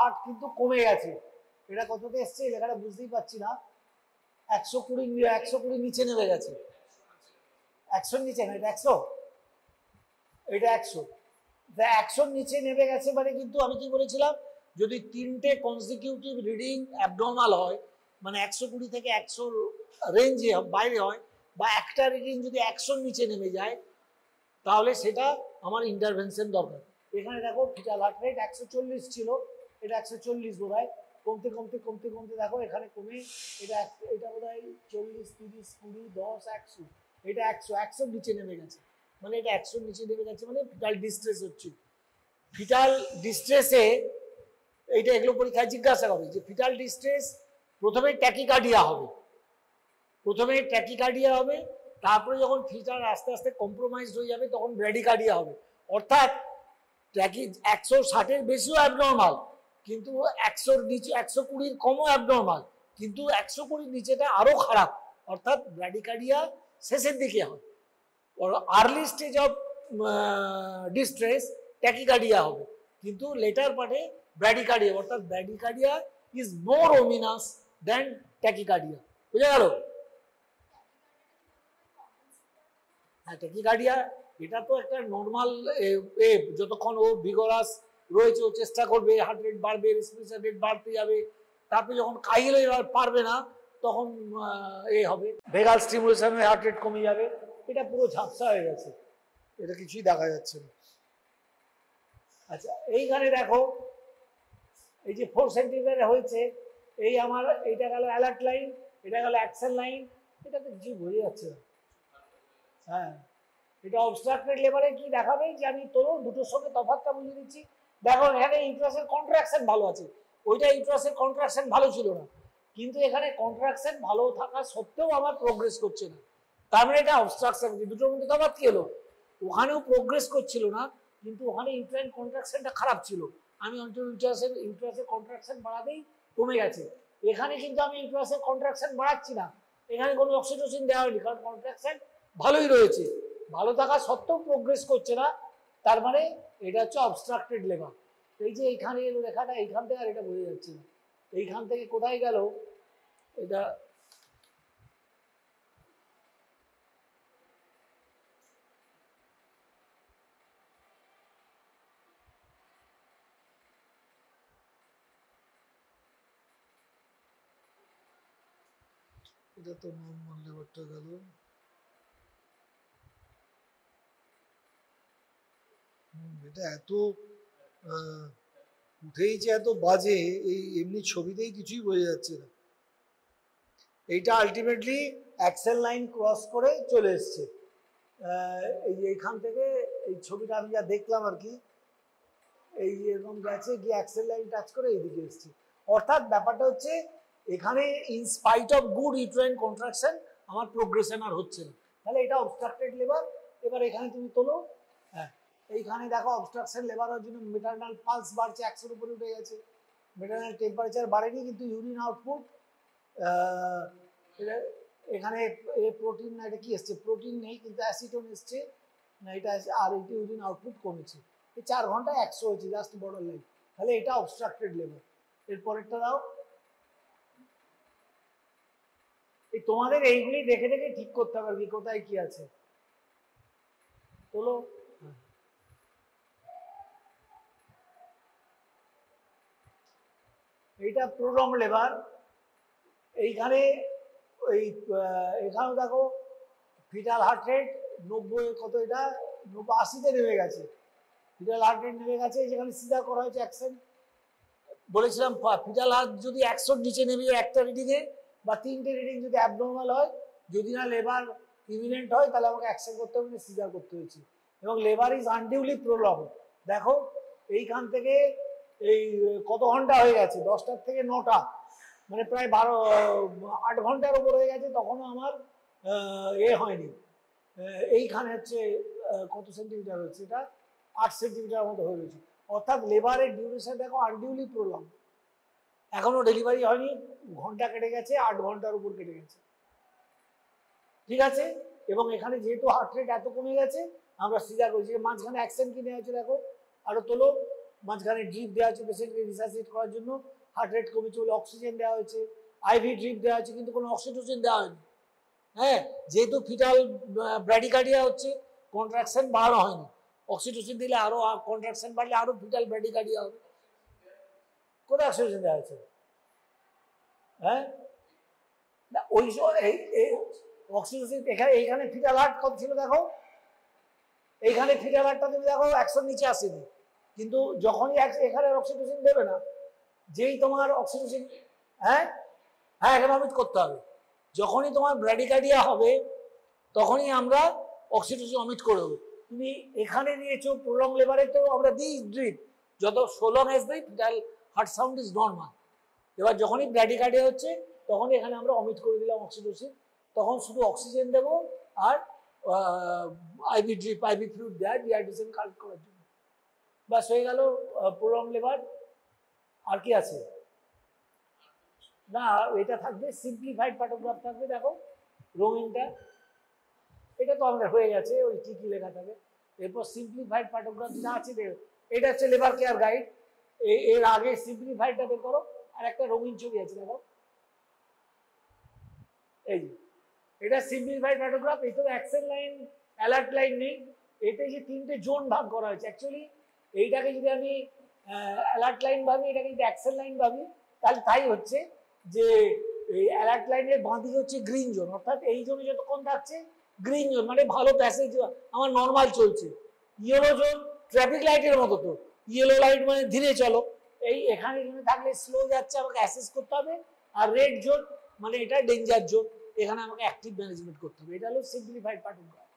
হার্ট কিন্তু কমে গেছে। এটা কততে এসছে এই লেখাটা বুঝতেই পারছি না। 120 নিচে নেমে গেছে। 100 নিচে না, এটা 100, এটা 100। 100 নিচে নেমে গেছে, মানে কিন্তু আমি কি বলেছিলাম, যদি 3টে কনসিকিউটিভ রিডিং অ্যাবনর্মাল হয়, মানে 120 থেকে 100 রেঞ্জে বাইরে হয়, বা একটা রিডিং যদি 100 নিচে নেমে যায়, তাহলে সেটা আমার ইন্টারভেনশন দরকার। এখানে দেখো ফিটাল হার্ট রেট 140 ছিল, এটা 140 বোধ হয়, কমতে কমতে কমতে কমতে দেখো এখানে কমে, এটা বোধ হয় 40, 30, 20, 10, 100, এটা 100 নিচে নেমে গেছে। মানে এটা 100 নিচে নেমে গেছে, মানে ফিটাল ডিস্ট্রেস হচ্ছে। ফিটাল ডিস্ট্রেসে এইটা এগুলো পরীক্ষায় জিজ্ঞাসা করে যে ফিটাল ডিস্ট্রেস প্রথমে ট্যাকিকার্ডিয়া হবে, তারপরে যখন ফিটাল আস্তে আস্তে কম্প্রোমাইজড হয়ে যাবে তখন ব্র্যাডিকার্ডিয়া হবে। অর্থাৎ 160-এর বেশিও অ্যাবনর্মাল, কিন্তু 100-র নিচে, 120-র কমও অ্যাবনর্মাল, কিন্তু 120-র নিচেটা আরো খারাপ, অর্থাৎ ব্র্যাডিকার্ডিয়া শেষের দিকে হয়। Early stage of distress tachycardia হবে, কিন্তু লেটার পার্টে ব্র্যাডিকার্ডিয়া, অর্থাৎ bradycardia is more ominous than tachycardia. বুঝা গেল? হ্যাঁ, ট্যাকিকার্ডিয়া এটা তো একটা নর্মাল, যতক্ষণ ও ভিগরাস রয়েছে ও চেষ্টা করবে, হার্ট রেট বাড়বে, রেসপিরেশন রেট বাড়তে যাবে, তারপরে যখন কাইলে পারবে না তখন হবে ভেগাল স্টিমুলেশনে হার্ট রেট কমে যাবে। এটা পুরো ঝাপসা হয়ে গেছে, এটা কিছুই দেখা যাচ্ছে না। আচ্ছা, এইখানে দেখো এই যে 4 সেন্টিমিটার হয়েছে, এই আমার এইটা গেল অ্যালার্ট লাইন, এটা গেল অ্যাকশন লাইন, এটা তো কিছু বোঝা যাচ্ছে না। হ্যাঁ, এটা অবস্ট্রাক্টেড লেবারে কি দেখাবে যে আমি তোর দুটোর সঙ্গে তফাৎটা বুঝিয়ে দিচ্ছি। দেখো এখানে ইউট্রাসের কন্ট্রাকশন ভালো আছে, ওইটা ইউট্রাসের কন্ট্রাকশন ভালো ছিল না, কিন্তু এখানে কন্ট্রাকশন ভালো থাকা সত্ত্বেও আমার প্রোগ্রেস করছে না, তার মানে এটা অবস্ট্রাকশন। দুটোর মধ্যে তফাৎ কি হলো? ওখানেও প্রোগ্রেস করছিল না, কিন্তু ওখানে ইউট্রাইন কন্ট্রাকশনটা খারাপ ছিল, আমি ইউট্রাসের কন্ট্রাকশন বাড়াতেই কমে গেছে। এখানে কিন্তু আমি ইউট্রাসের কন্ট্রাকশন বাড়াচ্ছি না, এখানে কোনো অক্সিটোসিন দেওয়া হয়নি, কারণ কন্ট্রাকশন ভালোই রয়েছে, ভালো থাকা সত্ত্বেও প্রোগ্রেস করছে না, তার মানে এটা হচ্ছে অবস্ট্রাক্টেড লেবার। এই যে এইখানে লেখাটা এইখান থেকে আর এটা বোঝা যাচ্ছে না, এইখান থেকে কোথায় গেল এটা? এটা তো নর্মাল লেবারটা গেল। এটা এত উঠেইছে, এত বাজে, এই এমনি ছবিতেই কিছুই বোঝা যাচ্ছে না। এইটা আলটিমেটলি অ্যাক্সেল লাইন ক্রস করে চলে এসছে। এইখান থেকে এই ছবিটা আমি যা দেখলাম আর কি, এই এরকম গেছে গিয়ে অ্যাক্সেল লাইন টাচ করে এইদিকে এসছে। অর্থাৎ ব্যাপারটা হচ্ছে এখানে in spite of good uterine contraction আমার প্রোগ্রেশন আর হচ্ছে না। তাহলে এটা অবস্ট্রাক্টেড লেবার। এবার এখানে তুমি তোলো, হ্যাঁ এইখানে দেখো অবস্ট্রাকশন লেবার হওয়ার জন্য মেটারনাল পালস বাড়ছে, 100-র উপরে উঠে গেছে। মেটারনাল টেম্পারেচার বাড়েনি, কিন্তু ইউরিন আউটপুট এখানে প্রোটিন না, এটা কি এসছে, প্রোটিন নেই কিন্তু অ্যাসিটোন এসছে না, এটা আর এটি ইউরিন আউটপুট কমেছে। এই 4 ঘন্টায় 100 হয়েছে, জাস্ট বর্ডার লাইন। তাহলে এটা অবস্ট্রাক্টেড লেবার। এর পরেরটা দাও। এই তোমাদের এইগুলি দেখে দেখে ঠিক করতে হবে কি কোথায় কি আছে। তোলো, এইটা প্রোলং লেবার। এইখানে ওই এখানেও দেখো ফিটাল হার্ট রেট 90, কত এটা 80-তে নেমে গেছে। ফিটাল হার্ট রেট নেমে গেছে, যেখানে সিধা করা হয়েছে অ্যাকশন। বলেছিলাম ফিটাল হার্ট যদি 100-র নিচে নেমে একটা রিডিংয়ে বা 3টে রিডিং যদি অ্যাবনর্মাল হয়, যদি না লেবার ইমিনেন্ট হয়, তাহলে আমাকে অ্যাকশন করতে হবে, সিজার করতে হয়েছে। এবং লেবার ইজ আনডিউলি প্রলং। দেখো এইখান থেকে এই কত ঘন্টা হয়ে গেছে, 10টার থেকে 9টা, মানে প্রায় 8 ঘন্টার উপর হয়ে গেছে, তখনও আমার হয়নি। এইখানে হচ্ছে কত সেন্টিমিটার হচ্ছে, এটা 8 সেন্টিমিটার মতো হয়ে গেছে। অর্থাৎ লেবারের ডিউরেশন দেখো আনডিউলি প্রলং। এখনো ডেলিভারি হয়নি, ঘন্টা কেটে গেছে, 8 ঘন্টার উপর কেটে গেছে। ঠিক আছে। এবং এখানে যেহেতু হার্ট রেট এত কমে গেছে, আমরা সিজার করছি। মাঝখানে অ্যাকশন কি নেওয়া হয়েছে দেখো, আরো তোলো। মাঝখানে ড্রিপ দেওয়া হচ্ছে পেশেন্টকে রিসার্চিট করার জন্য, হার্ট রেট কমেছে বলে অক্সিজেন দেওয়া হয়েছে, আইভি ড্রিপ দেওয়া হচ্ছে, কিন্তু কোনো অক্সিটোসিন দেওয়া হয়নি। হ্যাঁ, যেহেতু ফিটাল ব্র্যাডিকার্ডিয়া হচ্ছে, কন্ট্রাকশন বাড়ানো হয়নি। অক্সিটোসিন দিলে আরো কন্ট্রাকশন বাড়লে আরো ফিটাল ব্র্যাডিকার্ডিয়া হবে। কোথায় অক্সিটোসিন দেওয়া হয়েছে? হ্যাঁ, না ওই অক্সিটোসিন এইখানে ফিটাল হার্ট কত ছিল দেখো, এইখানে ফিটাল হার্টটা তুমি দেখো 100-র নিচে আসেনি, কিন্তু যখনই এখানে অক্সিটোসিন দেবে না, যেই তোমার অক্সিটোসিন, হ্যাঁ হ্যাঁ এখানে অমিট করতে হবে। যখনই তোমার ব্র্যাডিকার্ডিয়া হবে, তখনই আমরা অক্সিটোসিন অমিট করে দেবো। তুমি এখানে নিয়েছো প্রলং লেবারে, তো আমরা দিই ড্রিপ, যত 16 এস দিই, fetal heart sound is normal. এবার যখনই ব্র্যাডিকার্ডিয়া হচ্ছে, তখনই এখানে আমরা অমিট করে দিলাম অক্সিটোসিন, তখন শুধু অক্সিজেন দেবো আর আইভি ড্রিপ, আইভি ফ্লুইড দেয় ডিহাইড্রেশন কালেক্ট করার জন্য। বাস হয়ে গেল প্রলং লেবার। আর কি আছে না, এটা থাকবে সিম্পলিফাইড প্যাটোগ্রাফ থাকবে, দেখো রঙিনটা, এটা তো আমাদের হয়ে গেছে, ওই কি কি লেখা থাকে। এরপর সিম্পলিফাইড প্যাটোগ্রাফ যা আছে, এটা হচ্ছে লেবার কেয়ার গাইড। এর আগে সিম্পলিফাইডটা বের করো, আর একটা রঙিন ছবি আছে দেখো, এই যে এটা সিম্পলিফাইড প্যাটোগ্রাফ। এটা অ্যাকশন লাইন, অ্যালার্ট লাইন নেই, এটা যে 3টে জোন ভাগ করা হয়েছে। অ্যাকচুয়ালি এইটাকে যদি আমি অ্যালার্ট লাইন ভাবি, এটাকে যদি অ্যাকশন লাইন ভাবি, তাহলে তাই হচ্ছে যে এই অ্যালার্ট লাইনের বাঁদিকে হচ্ছে গ্রিন জোন, অর্থাৎ এই জোনে যতক্ষণ থাকছে গ্রিন জোন মানে ভালো প্যাসেজ, আমার নর্মাল চলছে। ইয়েলো জোন ট্রাফিক লাইটের মতো, তো ইয়েলো লাইট মানে ধীরে চলো, এই এখানে জোনে থাকলে স্লো যাচ্ছে, আমাকে অ্যাসেস করতে হবে। আর রেড জোন মানে এটা ডেঞ্জার জোন, এখানে আমাকে অ্যাক্টিভ ম্যানেজমেন্ট করতে হবে। এটা হলো সিম্পলিফাইড প্যাটোগ্রাফ।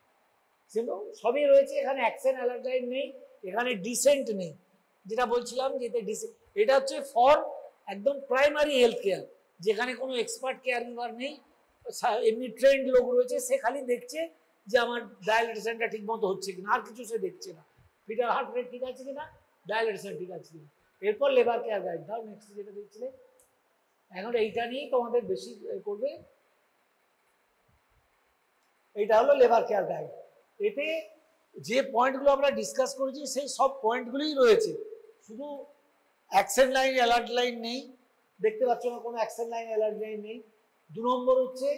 সবই রয়েছে এখানে, অ্যাকশন অ্যালার্ট লাইন নেই, এখানে ডিসেন্ট নেই, যেটা বলছিলাম যে এটা হচ্ছে ফর একদম প্রাইমারি হেলথ কেয়ার, যেখানে কোনো এক্সপার্ট কেয়ার গিভার নেই, এমনি ট্রেন্ড লোক রয়েছে, সে খালি দেখছে যে আমার ডায়ালিটেশনটা ঠিক মতো হচ্ছে কিনা, আর কিছু সে দেখছে না, ফিটাল হার্ট রেট ঠিক আছে কিনা, ডায়ালিটেশন ঠিক আছে কিনা। এরপর লেবার কেয়ার গাইড দাও, নেক্সট যেটা দেখছিলে। এখন এইটা নিয়েই তোমাদের বেশি করবে, এইটা হলো লেবার কেয়ার গাইড। এতে যে পয়েন্টগুলো আমরা ডিসকাস করেছি সেই সব পয়েন্টগুলোই রয়েছে, শুধু অ্যাকশন লাইন অ্যালার্ট লাইন নেই, দেখতে পাচ্ছ না কোনো অ্যাকশন লাইন অ্যালার্ট লাইন নেই। 2 নম্বর হচ্ছে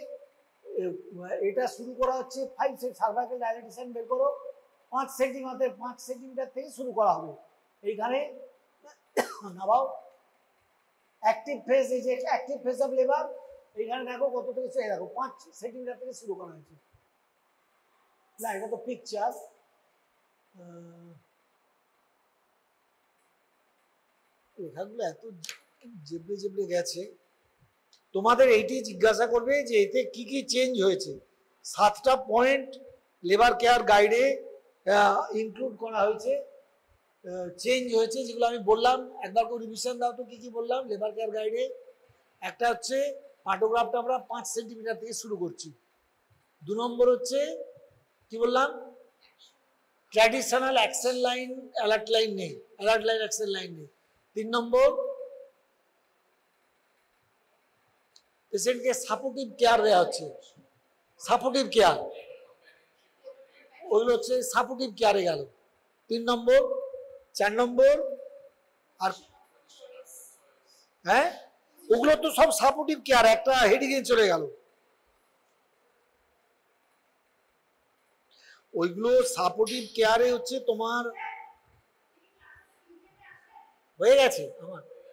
এটা শুরু করা হচ্ছে 5 সার্ভাইকাল ডায়ালিটেশন বের করো, 5 সেন্টিমিটার থেকে শুরু করা হবে। এইখানে নামাও অ্যাক্টিভ ফেজ, এই যে অ্যাক্টিভ ফেজ অফ লেবার, এইখানে দেখো কত থেকে শুরু, দেখো 5 সেন্টিমিটার থেকে শুরু করা হয়েছে। না এটা তো পিকচার, লেখাগুলো এত জেবড়ে জেবড়ে গেছে। তোমাদের এইটি জিজ্ঞাসা করবে যে এতে কি কি চেঞ্জ হয়েছে। 7টা পয়েন্ট লেবার কেয়ার গাইডে ইনক্লুড করা হয়েছে, চেঞ্জ হয়েছে, যেগুলো আমি বললাম। একবার করে রিভিশন দাও তো কি কি বললাম লেবার কেয়ার গাইডে। একটা হচ্ছে পার্টোগ্রাফটা আমরা 5 সেন্টিমিটার থেকে শুরু করছি। 2 নম্বর হচ্ছে কি বললাম, traditional action line alert line নেই, অ্যালার্ট লাইন অ্যাকশন লাইন নেই। 3 নম্বর পেশেন্টকে সাপোর্টিভ কেয়ার দেওয়া হচ্ছে, সাপোর্টিভ কেয়ার, ওইগুলো হচ্ছে সাপোর্টিভ কেয়ারে গেল 3 নম্বর। 4 নম্বর আর হ্যাঁ ওগুলো তো সব সাপোর্টিভ কেয়ার, একটা হেডিংয়ে চলে গেল। ওইগুলো সাপোর্টিভ কেয়ারে হচ্ছে তোমার হয়ে গেছে আমার।